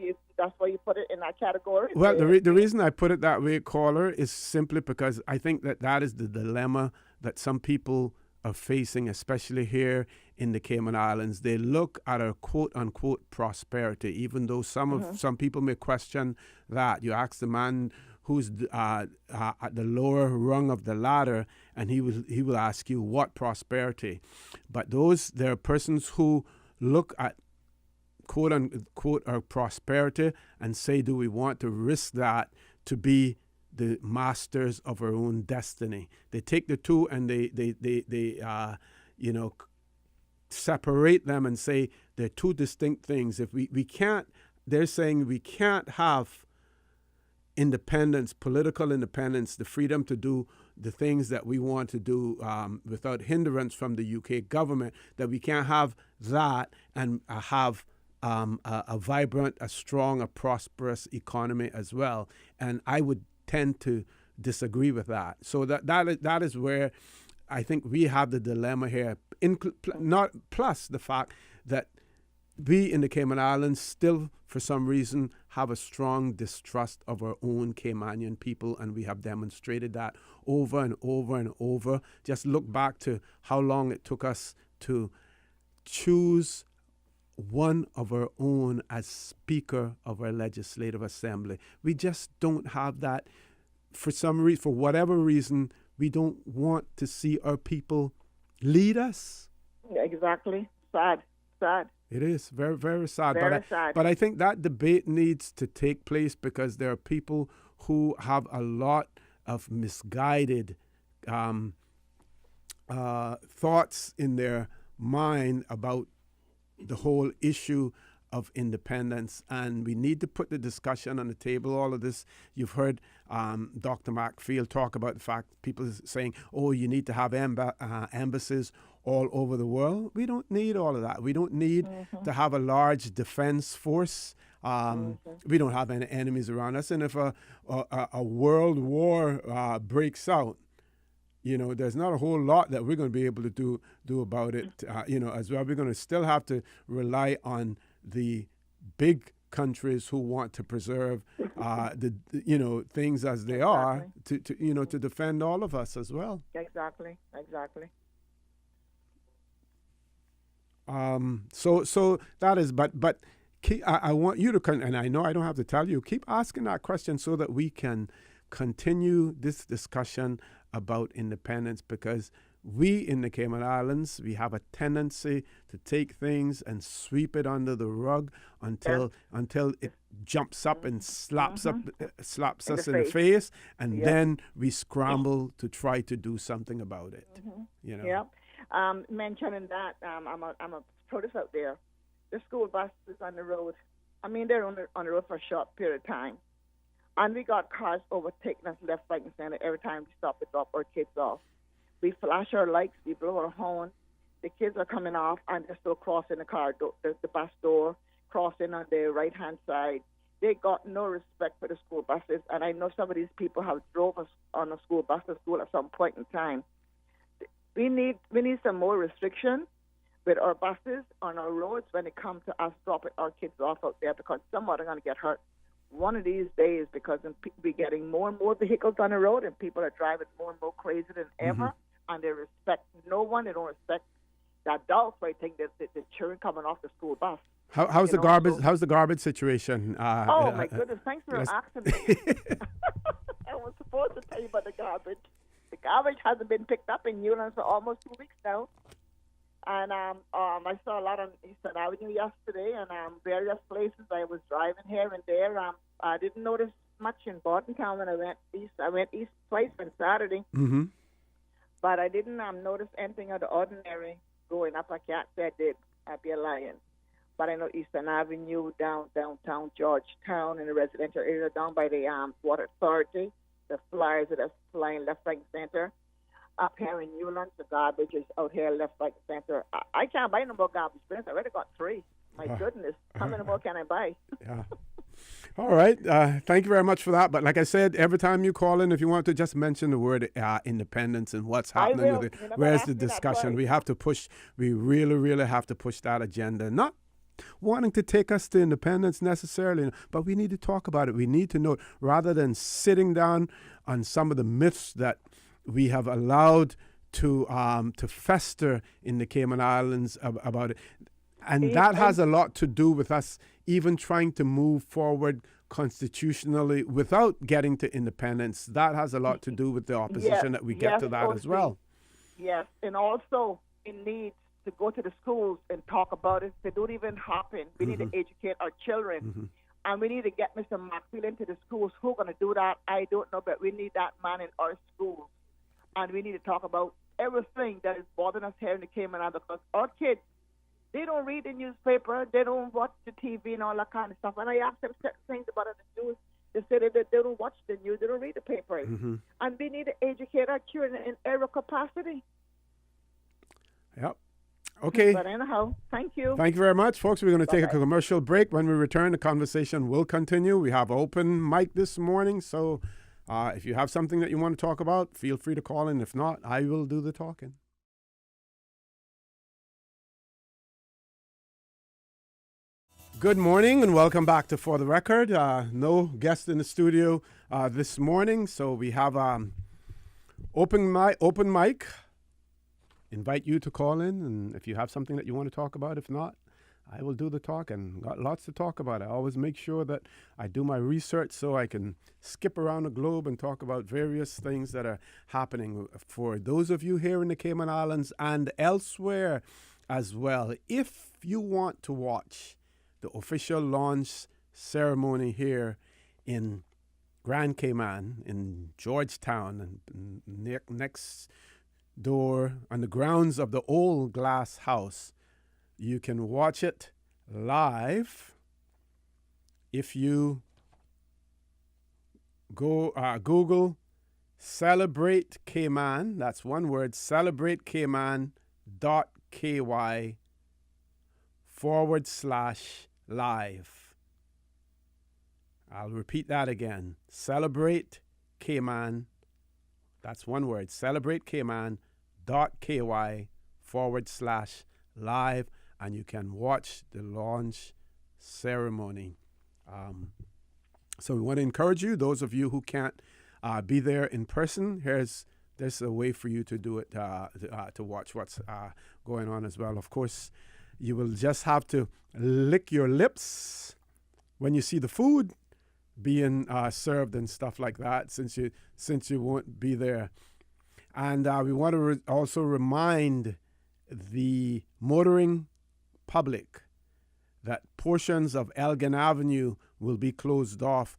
you put it in that category. Well, the reason I put it that way, caller, is simply because I think that is the dilemma that some people are facing, especially here in the Cayman Islands. They look at our quote-unquote prosperity, even though some people may question that. You ask the man who's at the lower rung of the ladder, and he will ask you what prosperity. But there are persons who look at quote unquote our prosperity and say, do we want to risk that to be the masters of our own destiny? They take the two and they separate them and say they're two distinct things. If we can't, they're saying we can't have independence, political independence, the freedom to do the things that we want to do without hindrance from the UK government, that we can't have that and have a vibrant, a strong, a prosperous economy as well. And I would tend to disagree with that. So that is where I think we have the dilemma here. Not plus the fact that we in the Cayman Islands still, for some reason, have a strong distrust of our own Caymanian people, and we have demonstrated that over and over and over. Just look back to how long it took us to choose one of our own as Speaker of our Legislative Assembly. We just don't have that. For some reason, for whatever reason, we don't want to see our people lead us. Exactly. Sad. It is very, very sad. Very sad. But I think that debate needs to take place because there are people who have a lot of misguided thoughts in their mind about the whole issue of independence, and we need to put the discussion on the table. All of this, you've heard Dr. Macfield talk about the fact people saying, oh, you need to have embassies all over the world. We don't need all of that. We don't need to have a large defense force. We don't have any enemies around us, and if a world war breaks out, there's not a whole lot that we're going to be able to do about it, as well. We're going to still have to rely on the big countries who want to preserve things as they are to defend all of us as well. Exactly. So that is, but I want you to, and I know I don't have to tell you, keep asking that question so that we can continue this discussion about independence, because we in the Cayman Islands, we have a tendency to take things and sweep it under the rug until it jumps up and slaps us in the face, and then we scramble to try to do something about it. Yeah. Mentioning that, I'm a protest out there. The school bus is on the road. I mean, they're on the road for a short period of time. And we got cars overtaking us left, right, and center every time we stop to drop our kids off. We flash our lights, we blow our horn. The kids are coming off, and they're still crossing the bus door, crossing on the right-hand side. They got no respect for the school buses, and I know some of these people have drove us on a school bus to school at some point in time. We need some more restriction with our buses on our roads when it comes to us dropping our kids off out there, because someone are going to get hurt one of these days, because we're getting more and more vehicles on the road, and people are driving more and more crazy than ever, and they respect no one. They don't respect the adults. I think that the children coming off the school bus. How's the garbage? How's the garbage situation? Oh my goodness! Thanks for asking me. I was supposed to tell you about the garbage. The garbage hasn't been picked up in Newlands for almost 2 weeks now. And I saw a lot on Eastern Avenue yesterday, and various places. I was driving here and there. I didn't notice much in Bordentown when I went east. I went east twice on Saturday, but I didn't notice anything of the ordinary going up. I can't say I did. I'd be a lion. But I know Eastern Avenue, downtown Georgetown, in the residential area down by the Water Authority, the flyers that are flying left, right, and center. Up here in Newlands, the garbage is out here left, right, and center. I can't buy no more garbage bins. I already got 3. My goodness, how many more can I buy? Yeah. All right. Thank you very much for that. But like I said, every time you call in, if you want to just mention the word independence and what's happening with it, where's the discussion? We have to push. We really, really have to push that agenda. Not wanting to take us to independence necessarily, but we need to talk about it. We need to know, rather than sitting down on some of the myths that we have allowed to fester in the Cayman Islands about it. And that has a lot to do with us even trying to move forward constitutionally without getting to independence. That has a lot to do with the opposition that we get to that as well. Yes, and also it needs to go to the schools and talk about it. They don't even happen. We need to educate our children. And we need to get Mr. Maxfield into the schools. Who's going to do that? I don't know, but we need that man in our schools. And we need to talk about everything that is bothering us here in the Cayman Islands, because our kids, they don't read the newspaper, they don't watch the TV and all that kind of stuff. And I ask them certain things about the news. They say that they don't watch the news, they don't read the papers. And we need to educate our children in every capacity. Yep. Okay. But anyhow, thank you. Thank you very much, folks. We're going to take a Bye-bye. commercial break. When we return, the conversation will continue. We have open mic this morning, so if you have something that you want to talk about, feel free to call in. If not, I will do the talking. Good morning and welcome back to For the Record. No guest in the studio this morning, so we have open mic. Invite you to call in, and if you have something that you want to talk about, if not, I will do the talking. Got lots to talk about. I always make sure that I do my research so I can skip around the globe and talk about various things that are happening for those of you here in the Cayman Islands and elsewhere as well. If you want to watch the official launch ceremony here in Grand Cayman, in Georgetown, and next door on the grounds of the old glass house, you can watch it live if you go Google Celebrate Cayman. That's one word, celebrateCayman.ky/live. I'll repeat that again. Celebrate Cayman. That's one word, celebrateCayman.ky/live, and you can watch the launch ceremony. So we want to encourage you, those of you who can't be there in person, there's a way for you to do it, to watch what's going on as well. Of course, you will just have to lick your lips when you see the food being served and stuff like that, since you won't be there. And we want to also remind the motoring public that portions of Elgin Avenue will be closed off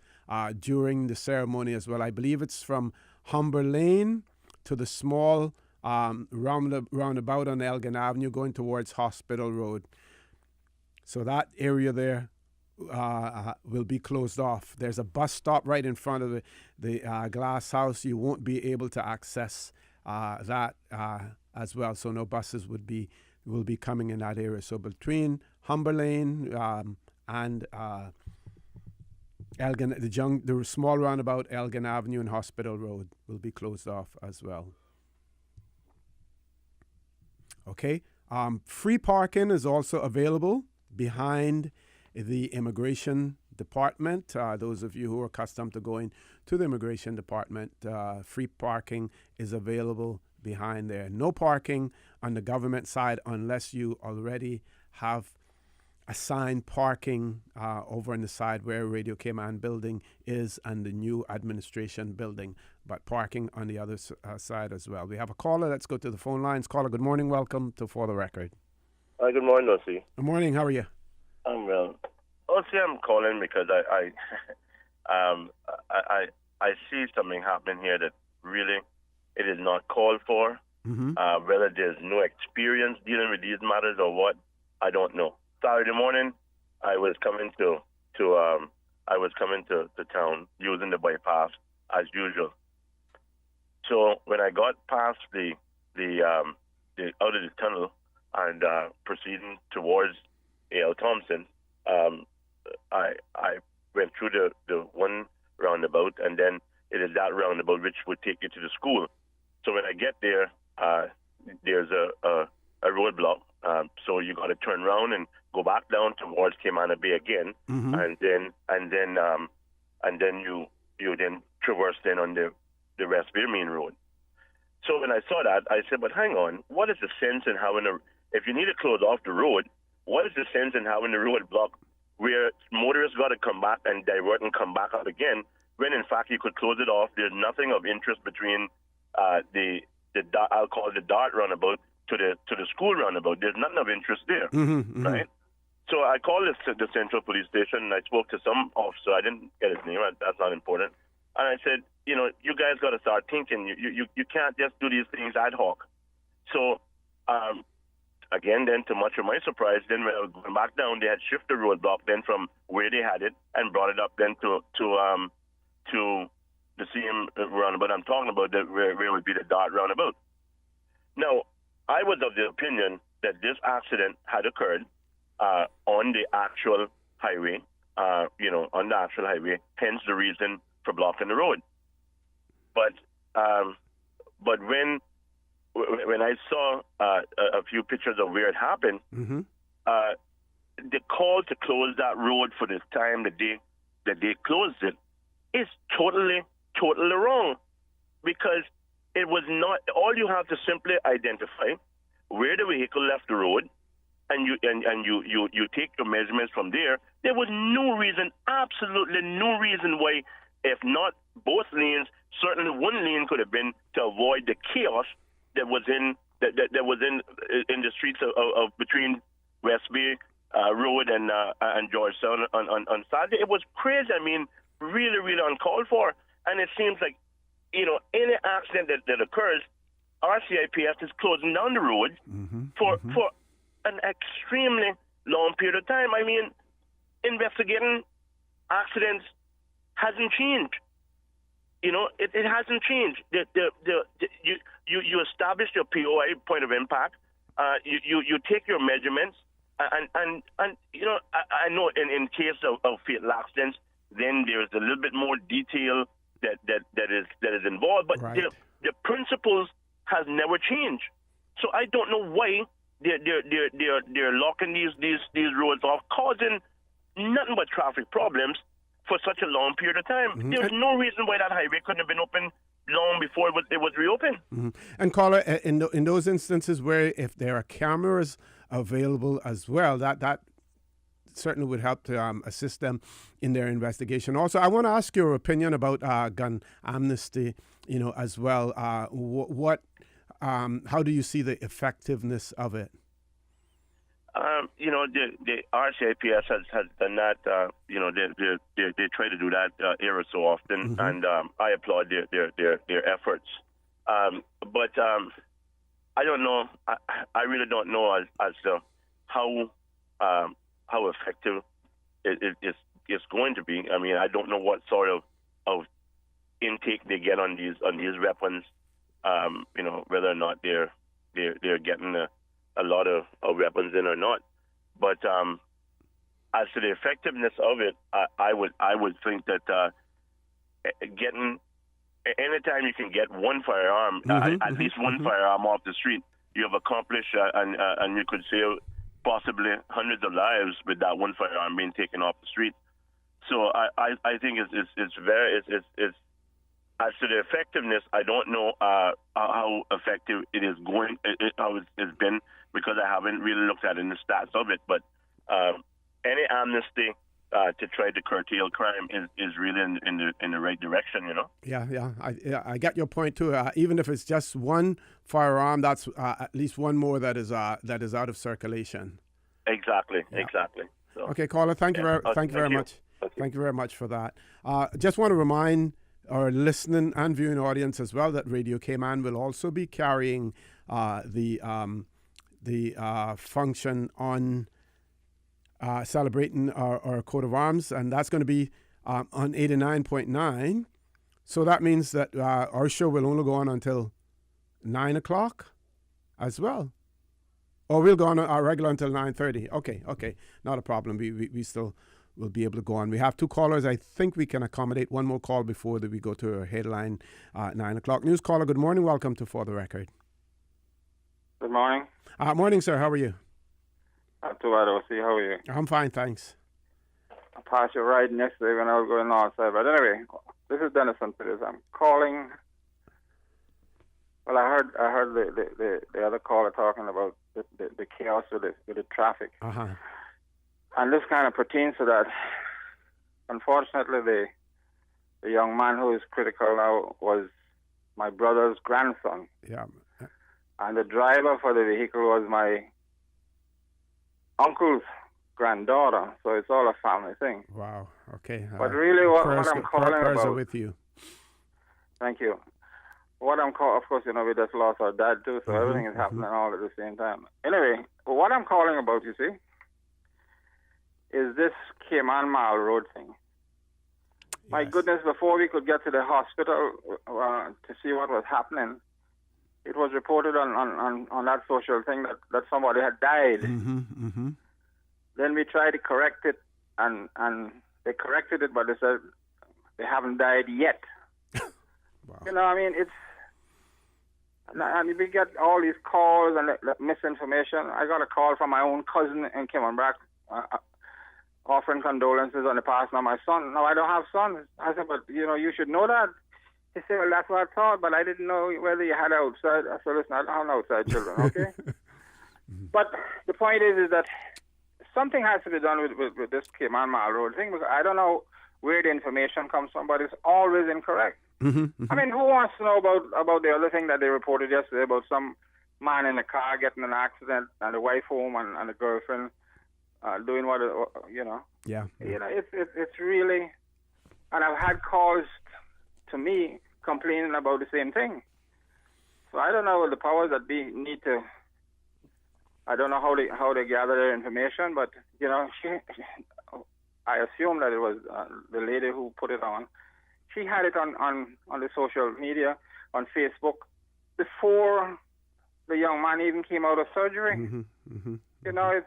during the ceremony as well. I believe it's from Humber Lane to the small roundabout on Elgin Avenue going towards Hospital Road. So that area there will be closed off. There's a bus stop right in front of the glass house. You won't be able to access that as well. So no buses will be coming in that area. So between Humber Lane and Elgin, the small roundabout, Elgin Avenue and Hospital Road will be closed off as well. Okay. Free parking is also available behind the Immigration Department. Those of you who are accustomed to going to the Immigration Department, free parking is available behind there. No parking on the government side unless you already have assigned parking over on the side where Radio Cayman building is and the new administration building, but parking on the other side as well. We have a caller. Let's go to the phone lines. Caller, good morning. Welcome to For the Record. Hi, good morning, Ossie. Good morning. How are you? I'm well. Ossie, I'm calling because I see something happening here that really it is not called for. Whether there's no experience dealing with these matters or what, I don't know. Saturday morning, I was coming to town using the bypass as usual. So when I got past the out of the tunnel and proceeding towards A.L. Thompson, I went through the one roundabout, and then it is that roundabout which would take you to the school. So when I get there, there's a roadblock. So you got to turn around and go back down towards Cayman Bay again, and then you then traverse then on the Westbury Main Road. So when I saw that, I said, but hang on, what is the sense in having if you need to close off the road, what is the sense in having the road blocked where motorists got to come back and divert and come back up again, when in fact you could close it off. There's nothing of interest between I'll call it the DART runabout to the school roundabout. There's nothing of interest there, right? So I called the Central Police Station, and I spoke to some officer. I didn't get his name. That's not important. And I said, you guys got to start thinking. You can't just do these things ad hoc. So, again, then to much of my surprise, then when I was going back down, they had shifted the roadblock then from where they had it and brought it up then to the same roundabout I'm talking about, where would be the DART roundabout. Now, I was of the opinion that this accident had occurred on the actual highway, on the actual highway, hence the reason for blocking the road. But when I saw a few pictures of where it happened, the call to close that road for this time that they closed it is totally wrong, because it was not. All you have to simply identify where the vehicle left the road, and you take your measurements from there. There was no reason, absolutely no reason why, if not both lanes, certainly one lane could have been to avoid the chaos that was in the streets of between West Bay Road and Georgetown on Saturday. It was crazy. I mean, really, really uncalled for. And it seems like, any accident that occurs, RCIPS is closing down the road for an extremely long period of time. I mean, investigating accidents hasn't changed. It hasn't changed. You establish your POI, point of impact. You take your measurements, and I know in case of fatal accidents, then there's a little bit more detail that is involved, but right. the principles has never changed. So I don't know why they're locking these roads off, causing nothing but traffic problems for such a long period of time. There's no reason why that highway couldn't have been open long before it was reopened. And caller, in those instances where if there are cameras available as well, that certainly would help to assist them in their investigation. Also, I want to ask your opinion about gun amnesty, as well. How do you see the effectiveness of it? The RCIPS has done that. They try to do that ever so often, and I applaud their efforts. But I don't know. I really don't know as to how effective it's going to be. I mean, I don't know what sort of intake they get on these weapons. Whether or not they're getting a lot of weapons in or not. But as to the effectiveness of it, I would think that getting anytime you can get one firearm, at least one firearm off the street, you have accomplished, and you could save possibly hundreds of lives with that one firearm being taken off the street. So I think it's very as to the effectiveness, I don't know how effective it is going, how it's been, because I haven't really looked at it in the stats of it. But any amnesty to try to curtail crime is really in the right direction, Yeah, I get your point too. Even if it's just one firearm, that's at least one more that is out of circulation. Exactly. So, okay, caller, thank you very much. Thank you very much for that. Just want to remind our listening and viewing audience as well that Radio Cayman will also be carrying the function on celebrating our coat of arms, and that's going to be on 89.9. So that means that our show will only go on until 9 o'clock as well. Or we'll go on our regular until 9:30. Okay, not a problem. We still will be able to go on. We have two callers. I think we can accommodate one more call before that we go to our headline 9 o'clock. News caller, good morning. Welcome to For the Record. Good morning. Morning, sir. How are you? Not too bad, O.C. How are you? I'm fine, thanks. I passed your ride yesterday when I was going outside. But anyway, this is Dennis from Peters. I'm calling. Well, I heard the other caller talking about the chaos with the traffic. And this kind of pertains to that. Unfortunately, the young man who is critical now was my brother's grandson. Yeah. And the driver for the vehicle was my uncle's granddaughter. So it's all a family thing. Wow. Okay. But really what I'm calling prayers about... are with you. Thank you. What I'm calling... Of course, you know, we just lost our dad too, so everything is happening all at the same time. Anyway, what I'm calling about, you see, is this Cayman Mall Road thing. My goodness, before we could get to the hospital to see what was happening, it was reported on that social thing that somebody had died. Then we tried to correct it, and they corrected it, but they said they haven't died yet. Wow. You know, I mean, and we get all these calls and misinformation. I got a call from my own cousin in Cayman offering condolences on the passing of my son. No, I don't have sons. I said, but, you know, you should know that. He said, well, that's what I thought, but I didn't know whether you had outside. I said, listen, I don't have outside children, okay? But the point is that something has to be done with this Cayman Mall Road thing, because I don't know where the information comes from, but it's always incorrect. I mean, who wants to know about the other thing that they reported yesterday about some man in a car getting in an accident and the wife home and the girlfriend doing what, you know. Yeah. You know, it's really, and I've had calls to me complaining about the same thing. So I don't know the powers that be need to, I don't know how they gather their information, but, you know, I assume that it was the lady who put it on. She had it on the social media, on Facebook, before the young man even came out of surgery. You know, it's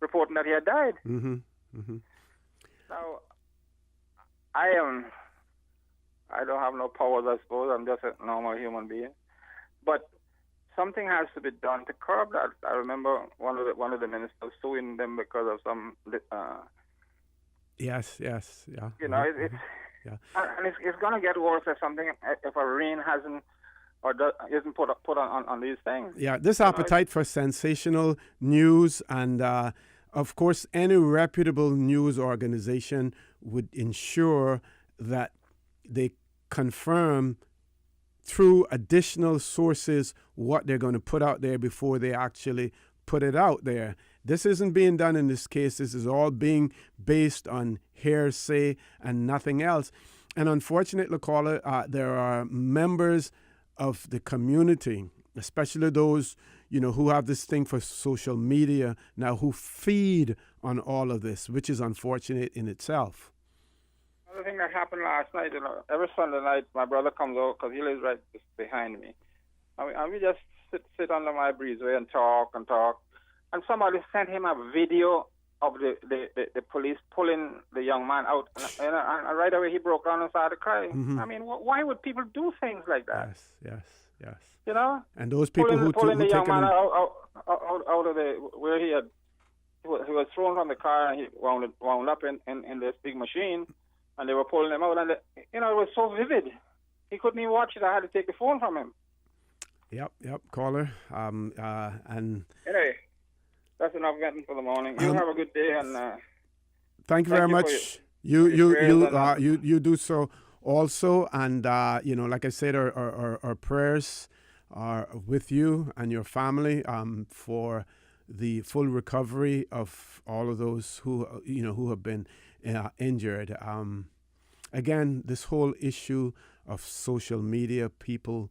reporting that he had died. Now, I don't have no powers, I suppose. I'm just a normal human being. But something has to be done to curb that. I remember one of the ministers suing them because of some. Yes, yeah. You know, it's and it's going to get worse if a rain hasn't or isn't put on these things. Yeah, this appetite for sensational news and. Of course, any reputable news organization would ensure that they confirm through additional sources what they're going to put out there before they actually put it out there. This isn't being done in this case. This is all being based on hearsay and nothing else. And unfortunately, caller, there are members of the community, especially those who have this thing for social media now, who feed on all of this, which is unfortunate in itself. Another thing that happened last night, every Sunday night, my brother comes out because he lives right behind me. And we just sit under my breezeway and talk. And somebody sent him a video of the police pulling the young man out. And right away he broke down and started crying. I mean, why would people do things like that? Yes. You know, and those people pulling the young man out of where he was thrown from the car and he wound up in this big machine, and they were pulling him out, and it was so vivid. He couldn't even watch it. I had to take the phone from him. Yep, caller. And anyway, that's enough venting for the morning. You have a good day, and thank you very much. You do so also, and like I said, our prayers are with you and your family for the full recovery of all of those who have been injured. Again, this whole issue of social media, people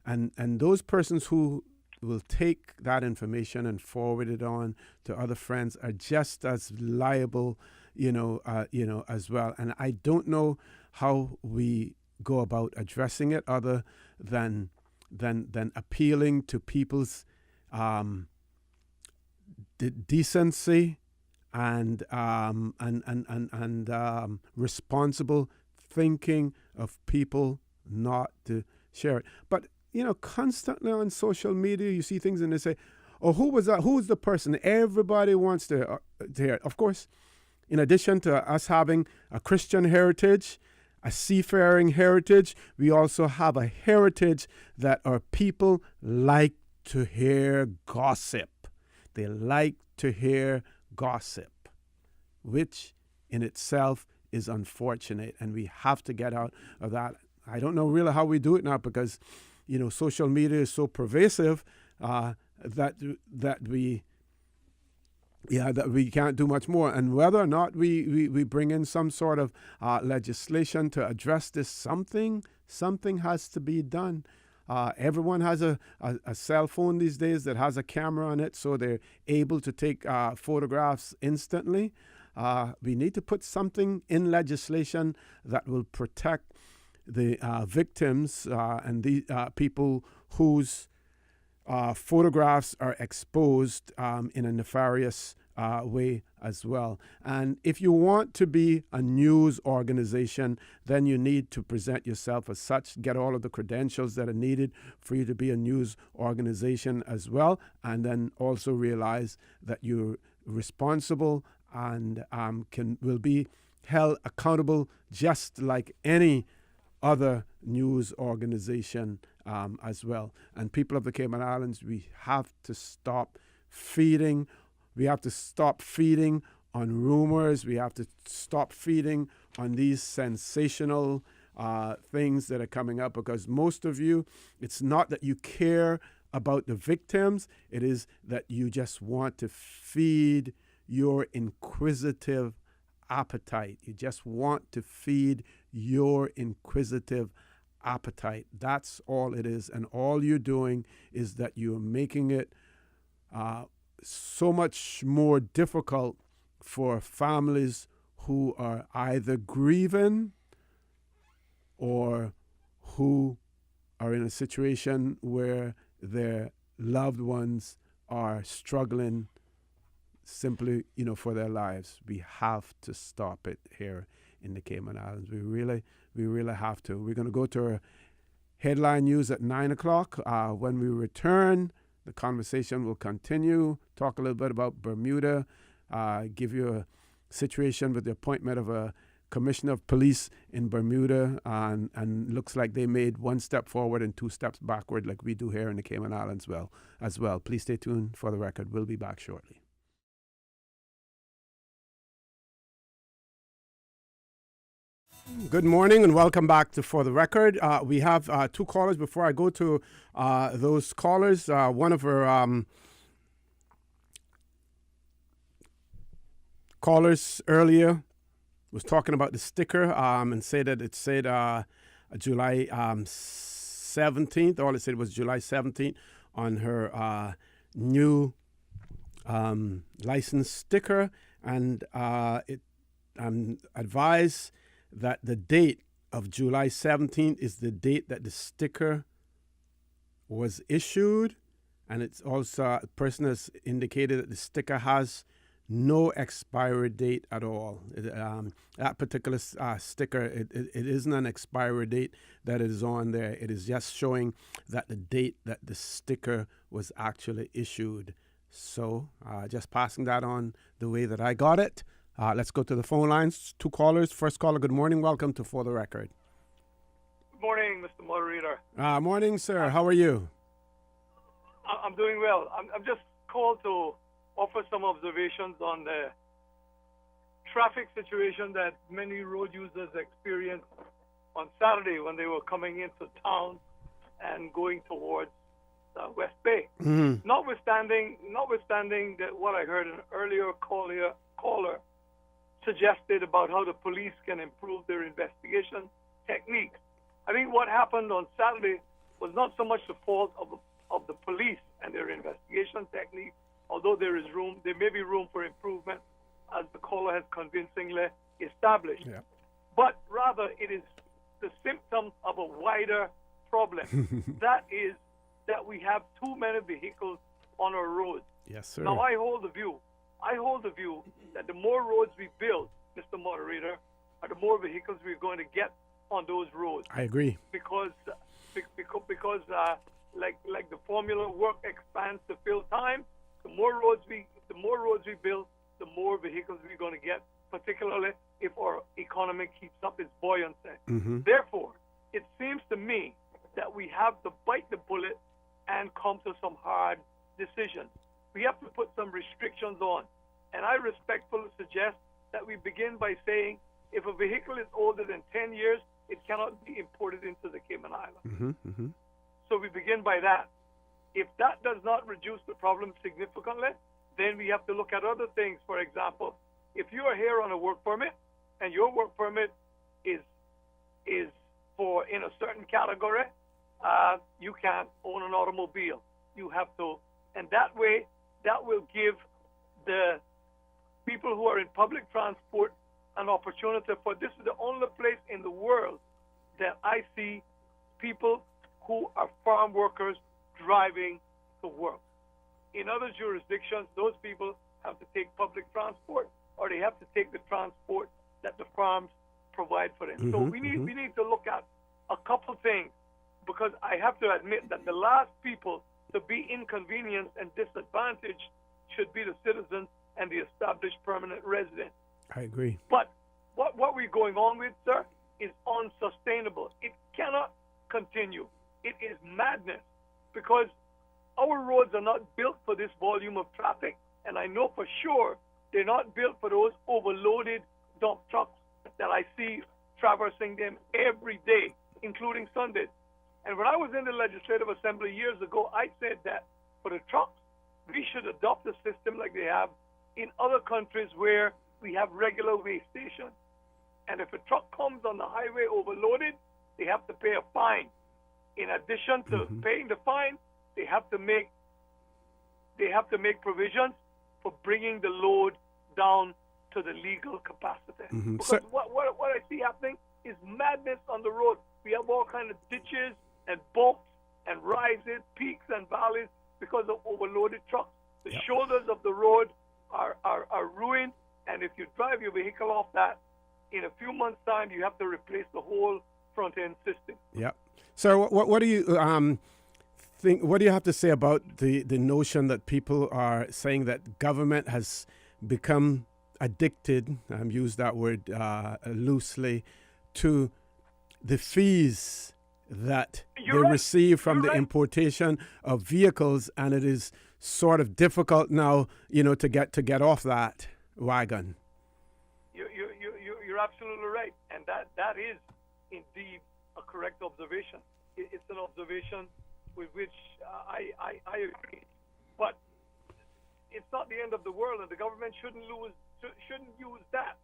and those persons who will take that information and forward it on to other friends are just as liable, as well. And I don't know how we go about addressing it other than appealing to people's decency and responsible thinking of people not to share it. But constantly on social media, you see things and they say, "Oh, who was that? Who's the person?" Everybody wants to hear it. Of course, in addition to us having a Christian heritage, a seafaring heritage, we also have a heritage that our people like to hear gossip. They like to hear gossip. which in itself is unfortunate, and we have to get out of that. I don't know really how we do it now because, social media is so pervasive that we can't do much more. And whether or not we bring in some sort of legislation to address this, something has to be done. Everyone has a cell phone these days that has a camera on it, so they're able to take photographs instantly. We need to put something in legislation that will protect the victims and the people whose photographs are exposed in a nefarious way as well. And if you want to be a news organization, then you need to present yourself as such, get all of the credentials that are needed for you to be a news organization as well, and then also realize that you're responsible and will be held accountable just like any other news organization as well. And people of the Cayman Islands, we have to stop feeding. We have to stop feeding on rumors. We have to stop feeding on these sensational things that are coming up, because most of you, it's not that you care about the victims. It is that you just want to feed your inquisitive appetite. You just want to feed your inquisitive appetite. That's all it is. And all you're doing is that you're making it so much more difficult for families who are either grieving or who are in a situation where their loved ones are struggling simply, for their lives. We have to stop it here in the Cayman Islands. We really have to. We're going to go to our headline news at 9 o'clock. When we return, the conversation will continue, talk a little bit about Bermuda, give you a situation with the appointment of a commissioner of police in Bermuda, and looks like they made one step forward and two steps backward like we do here in the Cayman Islands as well. Please stay tuned for the record. We'll be back shortly. Good morning and welcome back to For the Record. We have two callers. Before I go to those callers, one of our callers earlier was talking about the sticker and said that it said July 17th. All it said was July 17th on her new license sticker, and I'm advised that the date of July 17th is the date that the sticker was issued, and it's also a person has indicated that the sticker has no expiry date at all. That particular sticker, it isn't an expiry date that is on there. It is just showing that the date that the sticker was actually issued. So just passing that on the way that I got it. Let's go to the phone lines. Two callers. First caller, good morning. Welcome to For the Record. Good morning, Mr. Moderator. Morning, sir. How are you? I'm doing well. I'm just called to offer some observations on the traffic situation that many road users experienced on Saturday when they were coming into town and going towards West Bay. Mm-hmm. Notwithstanding that what I heard an earlier caller suggested about how the police can improve their investigation techniques. I think what happened on Saturday was not so much the fault of the police and their investigation technique, although there may be room for improvement, as the caller has convincingly established. Yeah. But rather, it is the symptom of a wider problem. That is that we have too many vehicles on our roads. Yes, sir. Now, I hold the view that the more roads we build, Mr. Moderator, the more vehicles we're going to get on those roads. I agree. Because like the formula, work expands to fill time. The more roads we build, the more vehicles we're going to get, particularly if our economy keeps up its buoyancy. Mm-hmm. Therefore, it seems to me that we have to bite the bullet and come to some hard decisions. We have to put some restrictions on. And I respectfully suggest that we begin by saying if a vehicle is older than 10 years, it cannot be imported into the Cayman Islands. So we begin by that. If that does not reduce the problem significantly, then we have to look at other things. For example, if you are here on a work permit and your work permit is for in a certain category, you can't own an automobile. You have to, and that way, that will give the people who are in public transport an opportunity. For this is the only place in the world that I see people who are farm workers driving to work. In other jurisdictions, those people have to take public transport, or they have to take the transport that the farms provide for them. So we need to look at a couple things, because I have to admit that the last people to be inconvenienced and disadvantaged should be the citizens and the established permanent residents. I agree. But what we're going on with, sir, is unsustainable. It cannot continue. It is madness, because our roads are not built for this volume of traffic, and I know for sure they're not built for those overloaded dump trucks that I see traversing them every day, including Sundays. And when I was in the Legislative Assembly years ago, I said that for the trucks, we should adopt a system like they have in other countries where we have regular weigh stations. And if a truck comes on the highway overloaded, they have to pay a fine. In addition to paying the fine, they have to make provisions for bringing the load down to the legal capacity. Because what I see happening is madness on the road. We have all kinds of ditches and bumps and rises, peaks and valleys because of overloaded trucks. The shoulders of the road are ruined, and if you drive your vehicle off that, in a few months' time, you have to replace the whole front-end system. Yeah. So what do you think? What do you have to say about the notion that people are saying that government has become addicted, use that word loosely, to the fees that they receive from the importation of vehicles, and it is sort of difficult now, to get off that wagon? You're absolutely right, and that is indeed a correct observation. It's an observation with which I agree, but it's not the end of the world, and the government shouldn't use that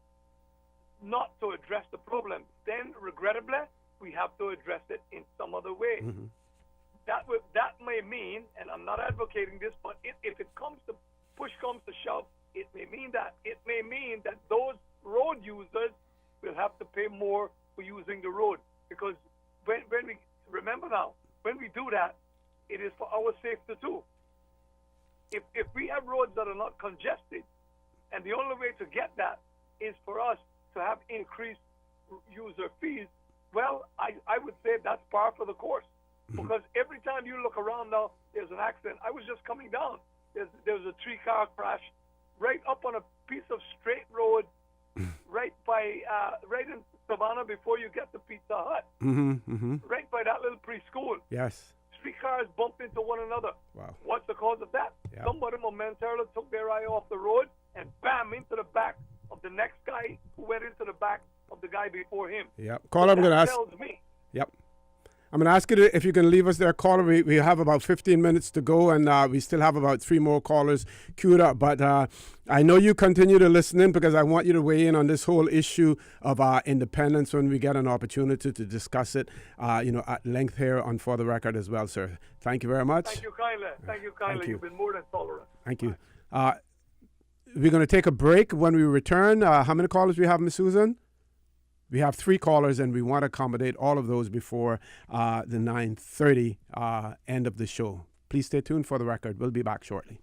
not to address the problem. Then, regrettably, we have to address it in some other way. That may mean, and I'm not advocating this, but if push comes to shove, it may mean that those road users will have to pay more for using the road, because when we remember now, when we do that, it is for our safety too. If we have roads that are not congested, and the only way to get that is for us to have increased user fees, well, I would say that's par for the course. Because every time you look around now, there's an accident. I was just coming down. There was a 3-car crash right up on a piece of straight road, right in Savannah before you get to Pizza Hut, right by that little preschool. Yes. 3 cars bumped into one another. Wow. What's the cause of that? Yeah. Somebody momentarily took their eye off the road and bam, into the back of the next guy who went into the back of the guy before him. Yep. Caller, I'm going to ask. Tells me. Yep. I'm going to ask you if you can leave us there, caller. We have about 15 minutes to go, and we still have about 3 more callers queued up. But I know you continue to listen in, because I want you to weigh in on this whole issue of independence when we get an opportunity to discuss it, at length here on For the Record as well, sir. Thank you very much. Thank you kindly. Thank you kindly. Thank you. You've been more than tolerant. Thank you. We're going to take a break. When we return, how many callers we have, Ms. Susan? We have 3 callers, and we want to accommodate all of those before the 9:30 end of the show. Please stay tuned For the Record. We'll be back shortly.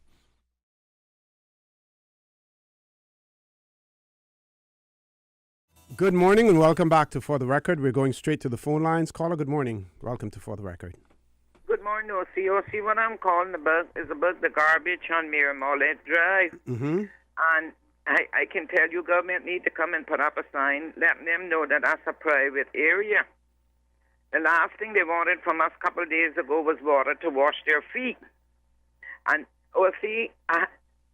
Good morning and welcome back to For the Record. We're going straight to the phone lines. Caller, good morning. Welcome to For the Record. Good morning, OC. What I'm calling about is about the garbage on Miramollet Drive. And I can tell you government need to come and put up a sign letting them know that that's a private area. The last thing they wanted from us a couple of days ago was water to wash their feet. And OC,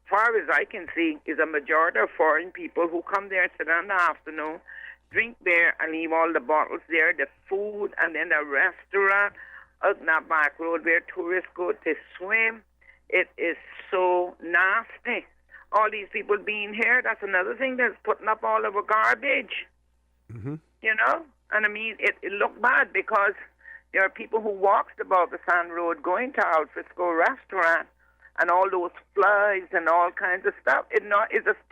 far as I can see, is a majority of foreign people who come there, sit down in the afternoon, drink there, and leave all the bottles there, the food, and then the restaurant out in that back road where tourists go to swim. It is so nasty. All these people being here, that's another thing that's putting up all of our garbage. Mm-hmm. You know? And I mean, it looked bad because there are people who walk the Balkasan Road going to Al Frisco restaurant, and all those flies and all kinds of stuff. It's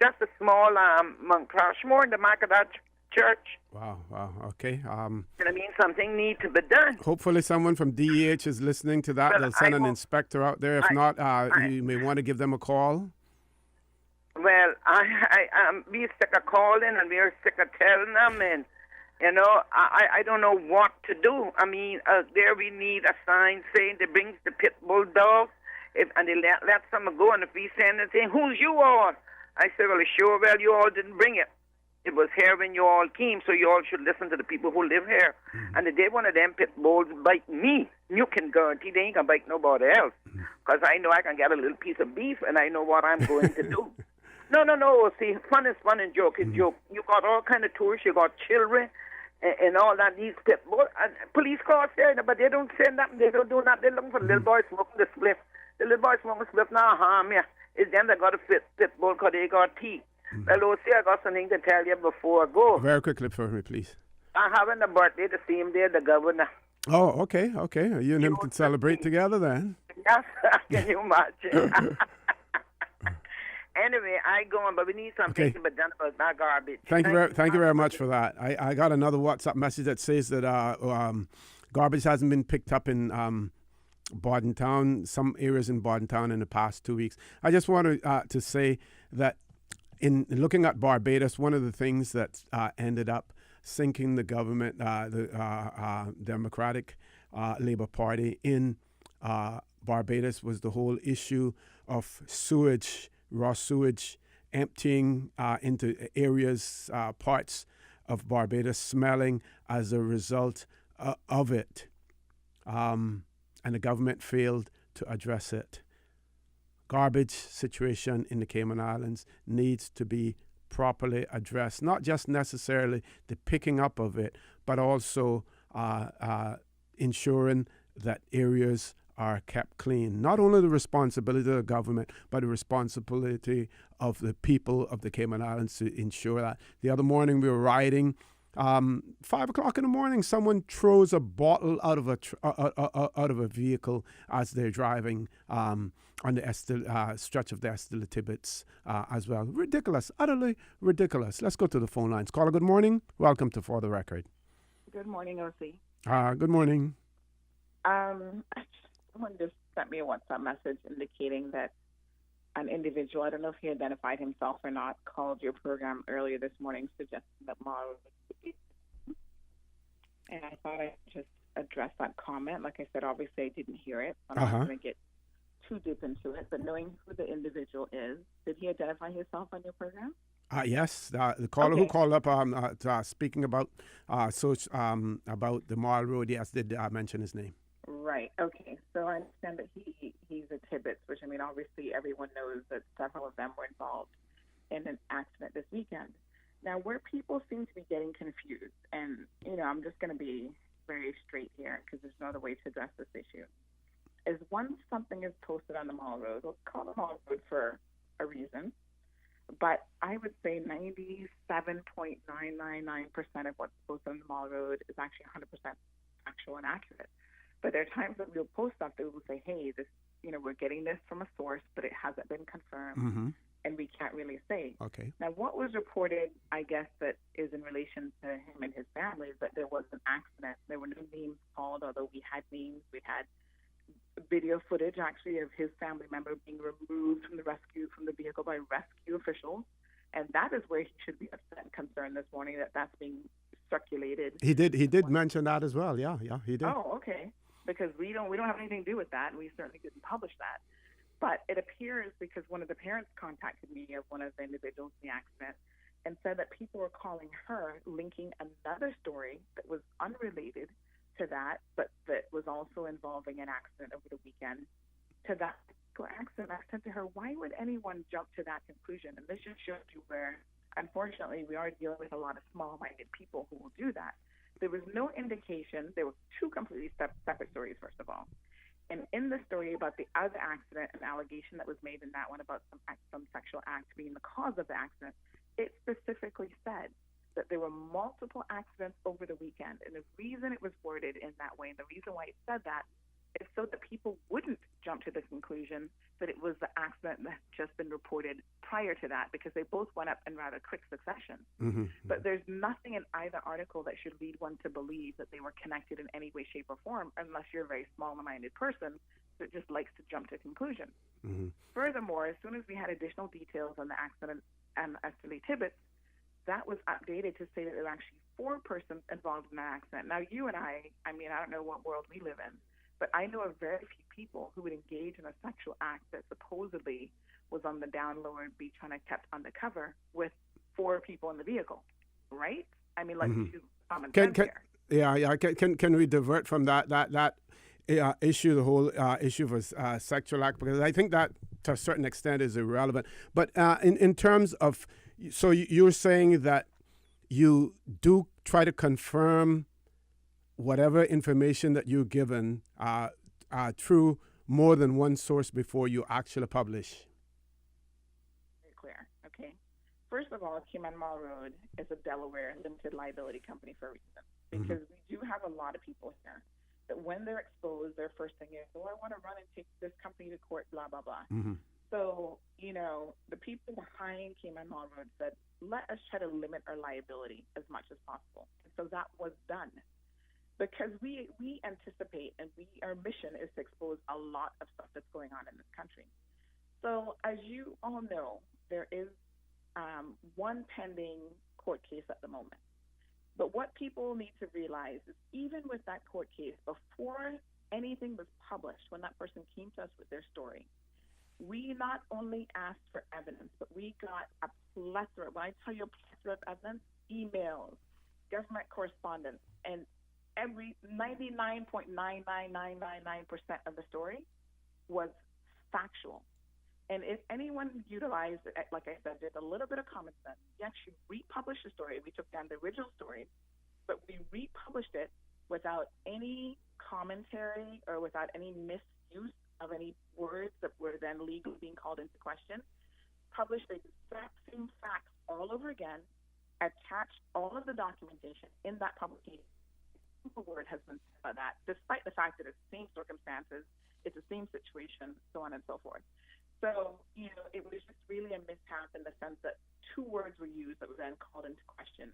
just a small Mount Crushmore in the back of that church. Wow, okay. And I mean, something needs to be done. Hopefully someone from DEH is listening to that. Well, They'll send an inspector out there. If not, you may want to give them a call. Well, we're sick of calling and we're sick of telling them, and you know, I don't know what to do. I mean, there we need a sign saying they brings the pit bull dog, and they let some go, and if we say anything, who's you all? I said, well, sure, well, you all didn't bring it. It was here when you all came, so you all should listen to the people who live here. Mm-hmm. And the day one of them pit bulls bite me, you can guarantee they ain't going to bite nobody else. Because I know I can get a little piece of beef, and I know what I'm going to do. No. See, fun is fun and joke is joke. You got all kind of tourists, you got children, and all that. These pit bulls, and police cars there, but they don't say nothing. They don't do nothing. They're looking for the little boy smoking the spliff. The little boy smoking the spliff now harm you. It's them that got a pit bull because they got teeth. Well, Lucy, I got something to tell you before I go. Very quickly for me, please. I'm having a birthday the same day the governor. Oh, okay. You and him can celebrate together then. Yes, can you imagine? Anyway, I go on, but we need something to be done about that garbage. Thank you very much for that. I got another WhatsApp message that says that garbage hasn't been picked up in Bordentown, some areas in Bordentown in the past 2 weeks. I just wanted to say that in looking at Barbados, one of the things that ended up sinking the government, the Democratic Labour Party in Barbados, was the whole issue of sewage, raw sewage, emptying into areas, parts of Barbados, smelling as a result of it. And the government failed to address it. Garbage situation in the Cayman Islands needs to be properly addressed, not just necessarily the picking up of it, but also ensuring that areas are kept clean. Not only the responsibility of the government, but the responsibility of the people of the Cayman Islands to ensure that. The other morning we were riding, 5 o'clock in the morning, someone throws a bottle out of a vehicle as they're driving on the stretch of the Estella Tibbets as well. Ridiculous, utterly ridiculous. Let's go to the phone lines. Caller, good morning. Welcome to For the Record. Good morning, OC. Good morning. Someone just sent me a WhatsApp message indicating that an individual, I don't know if he identified himself or not, called your program earlier this morning suggesting that Mara was, and I thought I'd just address that comment. Like I said, obviously I didn't hear it. I'm not going to get too deep into it, but knowing who the individual is, did he identify himself on your program? Yes, the caller who called up speaking about about the Mall Road, yes, did mention his name. Right. Okay. So I understand that he's a Tibbets, which, I mean, obviously everyone knows that several of them were involved in an accident this weekend. Now, where people seem to be getting confused, and, you know, I'm just going to be very straight here because there's no other way to address this issue, is once something is posted on the Mall Road, let's call the Mall Road for a reason, but I would say 97.999% of what's posted on the Mall Road is actually 100% factual and accurate. But there are times that we'll post stuff that will say, hey, this, you know, we're getting this from a source, but it hasn't been confirmed, and we can't really say. Okay. Now, what was reported, I guess, that is in relation to him and his family, is that there was an accident. There were no names called, although we had names. We had video footage, actually, of his family member being removed from the vehicle by rescue officials. And that is where he should be upset and concerned this morning, that that's being circulated. He did mention that as well. Yeah, he did. Oh, okay. Because we don't have anything to do with that, and we certainly didn't publish that. But it appears, because one of the parents contacted me of one of the individuals in the accident and said that people were calling her, linking another story that was unrelated to that, but that was also involving an accident over the weekend, to that particular accident, I said to her, why would anyone jump to that conclusion? And this just shows you where, unfortunately, we are dealing with a lot of small-minded people who will do that. There was no indication. There were two completely separate stories, first of all. And in the story about the other accident, an allegation that was made in that one about some sexual act being the cause of the accident, it specifically said that there were multiple accidents over the weekend. And the reason it was worded in that way, and the reason why it said that, is so that people wouldn't jump to the conclusion that it was the accident that had just been reported prior to that, because they both went up in rather quick succession. But there's nothing in either article that should lead one to believe that they were connected in any way, shape, or form, unless you're a very small-minded person that just likes to jump to conclusions. Furthermore, as soon as we had additional details on the accident as to Lee Tibbetts, that was updated to say that there were actually 4 persons involved in that accident. Now, you and I mean, I don't know what world we live in, but I know of very few people who would engage in a sexual act that supposedly was on the down low and be trying to kept undercover with 4 people in the vehicle, right? I mean, like, common sense here. Yeah. Can we divert from that issue, the whole issue of a sexual act? Because I think that, to a certain extent, is irrelevant. But in terms of, so you're saying that you do try to confirm whatever information that you're given through more than one source before you actually publish. Very clear. Okay. First of all, Cayman Mall Road is a Delaware limited liability company for a reason, because we do have a lot of people here that when they're exposed, their first thing is, I want to run and take this company to court, blah, blah, blah. So, the people behind Cayman Mall Road said, let us try to limit our liability as much as possible. And so that was done. Because we anticipate, and our mission is to expose a lot of stuff that's going on in this country. So as you all know, there is one pending court case at the moment. But what people need to realize is, even with that court case, before anything was published, when that person came to us with their story, we not only asked for evidence, but we got a plethora, when I tell you a plethora of evidence, emails, government correspondence, and every 99.99999% of the story was factual. And if anyone utilized, like I said, did a little bit of common sense, we actually republished the story. We took down the original story, but we republished it without any commentary or without any misuse of any words that were then legally being called into question. Published the exact same facts all over again, attached all of the documentation in that publication. A word has been said about that, despite the fact that it's the same circumstances, it's the same situation, so on and so forth. So, it was just really a mishap in the sense that 2 words were used that were then called into question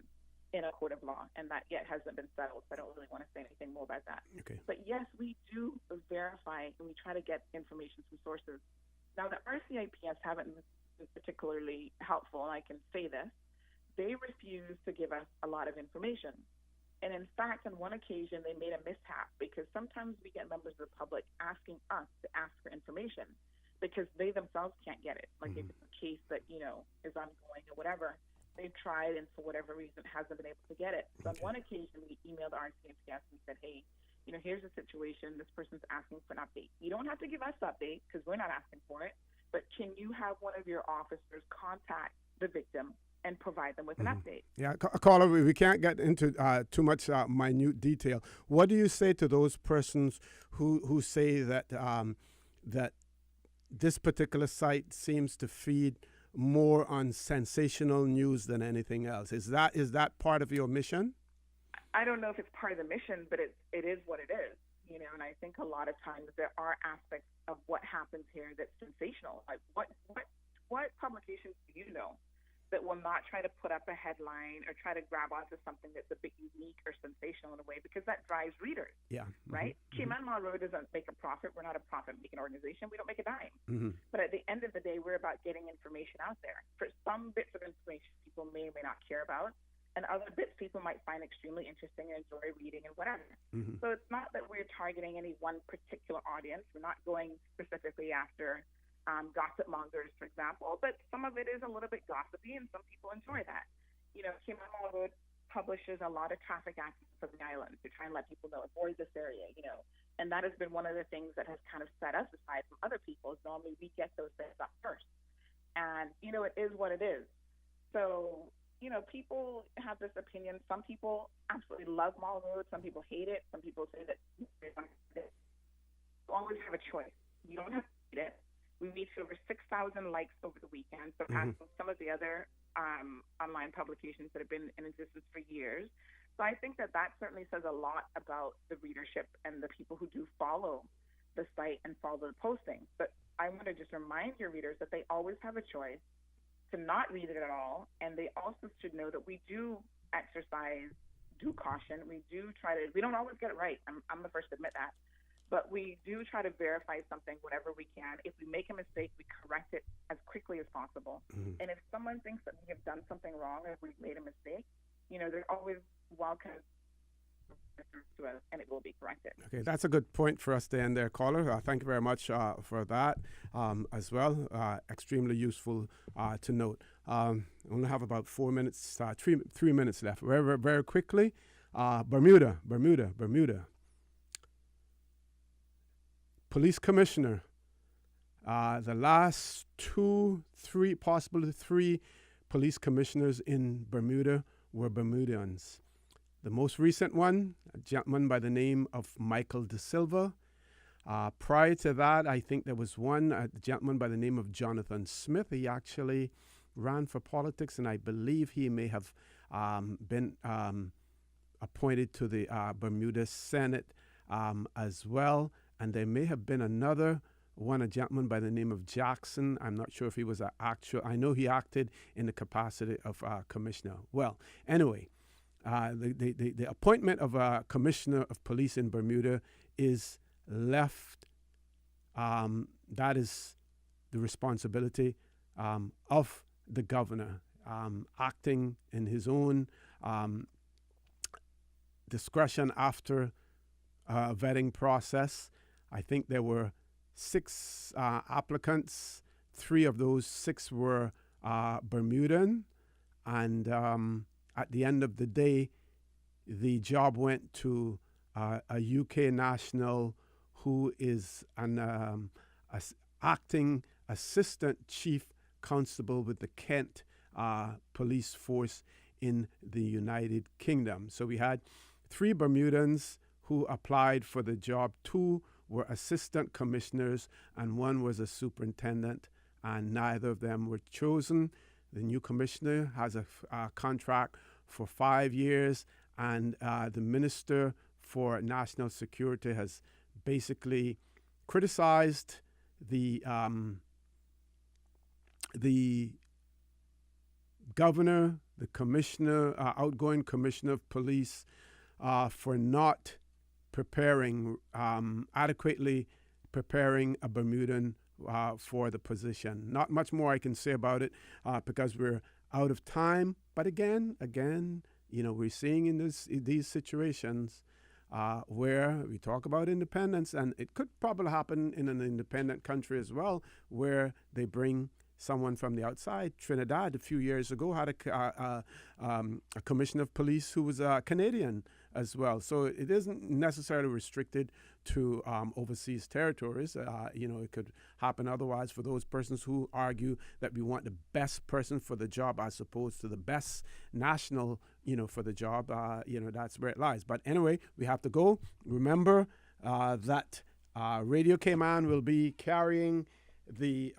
in a court of law, and that yet hasn't been settled, so I don't really want to say anything more about that. Okay. But yes, we do verify, and we try to get information from sources. Now, the RCIPS haven't been particularly helpful, and I can say this. They refuse to give us a lot of information. And in fact, on one occasion, they made a mishap, because sometimes we get members of the public asking us to ask for information because they themselves can't get it. Like if it's a case that, is ongoing or whatever, they've tried and for whatever reason hasn't been able to get it. So on one occasion, we emailed RCMPS and said, hey, here's the situation. This person's asking for an update. You don't have to give us the update because we're not asking for it, but can you have one of your officers contact the victim and provide them with an update? Yeah, caller, we can't get into too much minute detail. What do you say to those persons who say that that this particular site seems to feed more on sensational news than anything else? Is that part of your mission? I don't know if it's part of the mission, but it is what it is. And I think a lot of times there are aspects of what happens here that's sensational. Like what publications do you know that will not try to put up a headline or try to grab onto something that's a bit unique or sensational in a way, because that drives readers. Yeah. Right? Cayman Mall Road doesn't make a profit. We're not a profit-making organization. We don't make a dime. But at the end of the day, we're about getting information out there. For some bits of information people may or may not care about, and other bits people might find extremely interesting and enjoy reading and whatever. So it's not that we're targeting any one particular audience. We're not going specifically after gossip mongers, for example, but some of it is a little bit gossipy, and some people enjoy that. Cayman Mall Road publishes a lot of traffic accidents from the island to try and let people know, avoid this area, And that has been one of the things that has kind of set us aside from other people. Normally we get those things up first. And, you know, it is what it is. So, you know, people have this opinion. Some people absolutely love Mall Road. Some people hate it. Some people say that you always have a choice. You don't have to hate it. We reached over 6,000 likes over the weekend. So as some of the other online publications that have been in existence for years. So I think that certainly says a lot about the readership and the people who do follow the site and follow the posting. But I want to just remind your readers that they always have a choice to not read it at all. And they also should know that we do exercise due caution. We don't always get it right. I'm the first to admit that. But we do try to verify something whenever we can. If we make a mistake, we correct it as quickly as possible. And if someone thinks that we have done something wrong or if we've made a mistake, you know, they're always welcome to us, and it will be corrected. Okay, that's a good point for us to end there, caller. Thank you very much for that as well. Extremely useful to note. I only have about 4 minutes, 3 minutes left. Very, very, very quickly, Bermuda. Police commissioner. The last 2, 3, possibly 3 police commissioners in Bermuda were Bermudians. The most recent one, a gentleman by the name of Michael De Silva. Prior to that, I think there was a gentleman by the name of Jonathan Smith. He actually ran for politics, and I believe he may have been appointed to the Bermuda Senate as well. And there may have been another one, a gentleman by the name of Jackson. I'm not sure if he was I know he acted in the capacity of commissioner. Well, anyway, the appointment of a commissioner of police in Bermuda is left, that is the responsibility of the governor, acting in his own discretion after a vetting process. I think there were 6 applicants. 3 of those 6 were Bermudan. And at the end of the day, the job went to a UK national who is an acting assistant chief constable with the Kent police force in the United Kingdom. So we had 3 Bermudans who applied for the job. 2 were assistant commissioners, and 1 was a superintendent, and neither of them were chosen. The new commissioner has a contract for 5 years, and the Minister for National Security has basically criticized the governor, the commissioner, outgoing commissioner of police, for not adequately preparing a Bermudan for the position. Not much more I can say about it because we're out of time. But again, you know, we're seeing in these situations where we talk about independence, and it could probably happen in an independent country as well, where they bring someone from the outside. Trinidad a few years ago had a commissioner of police who was a Canadian as well. So it isn't necessarily restricted to overseas territories. You know, it could happen otherwise for those persons who argue that we want the best person for the job as opposed to the best national, you know, for the job. You know, that's where it lies. But anyway, we have to go. Remember that Radio Cayman will be carrying the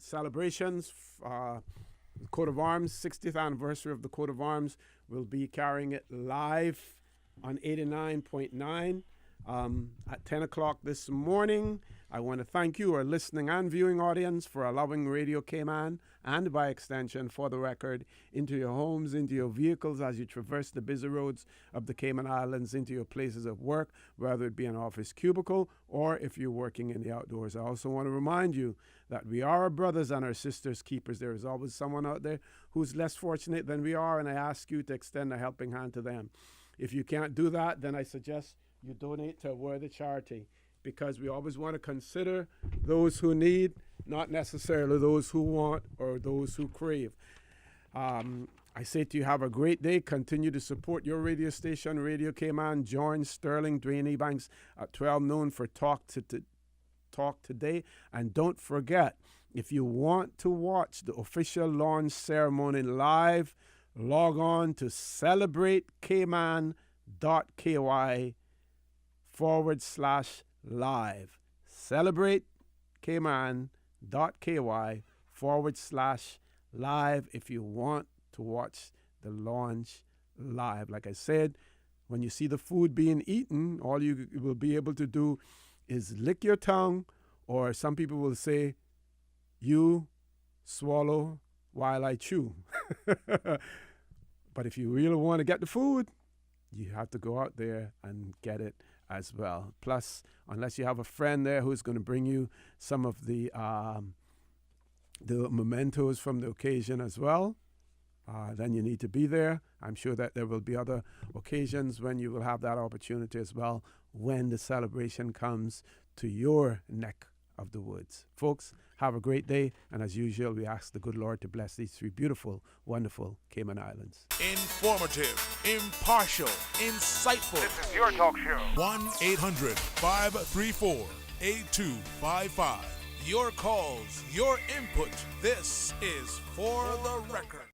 celebrations, Coat of Arms, 60th anniversary of the Coat of Arms. We'll be carrying it live on 89.9 at 10 o'clock this morning. I want to thank you, our listening and viewing audience, for allowing Radio Cayman, and by extension, For the Record, into your homes, into your vehicles as you traverse the busy roads of the Cayman Islands, into your places of work, whether it be an office cubicle or if you're working in the outdoors. I also want to remind you that we are our brothers and our sisters' keepers. There is always someone out there who's less fortunate than we are, and I ask you to extend a helping hand to them. If you can't do that, then I suggest you donate to a worthy charity, because we always want to consider those who need, not necessarily those who want or those who crave. I say to you, have a great day. Continue to support your radio station, Radio Cayman. Join Sterling, Dwayne Ebanks at 12 noon for Talk Today. And don't forget, if you want to watch the official launch ceremony live, log on to celebrateCayman.ky/live. celebrateCayman.ky/live if you want to watch the launch live. Like I said, when you see the food being eaten, all you will be able to do is lick your tongue, or some people will say, you swallow while I chew. But if you really want to get the food, you have to go out there and get it as well. Plus, unless you have a friend there who's going to bring you some of the mementos from the occasion as well, then you need to be there. I'm sure that there will be other occasions when you will have that opportunity as well when the celebration comes to your neck of the woods. Folks, have a great day. And as usual, we ask the good Lord to bless these three beautiful, wonderful Cayman Islands. Informative, impartial, insightful. This is your talk show. 1-800-534-8255. Your calls, your input. This is For the Record.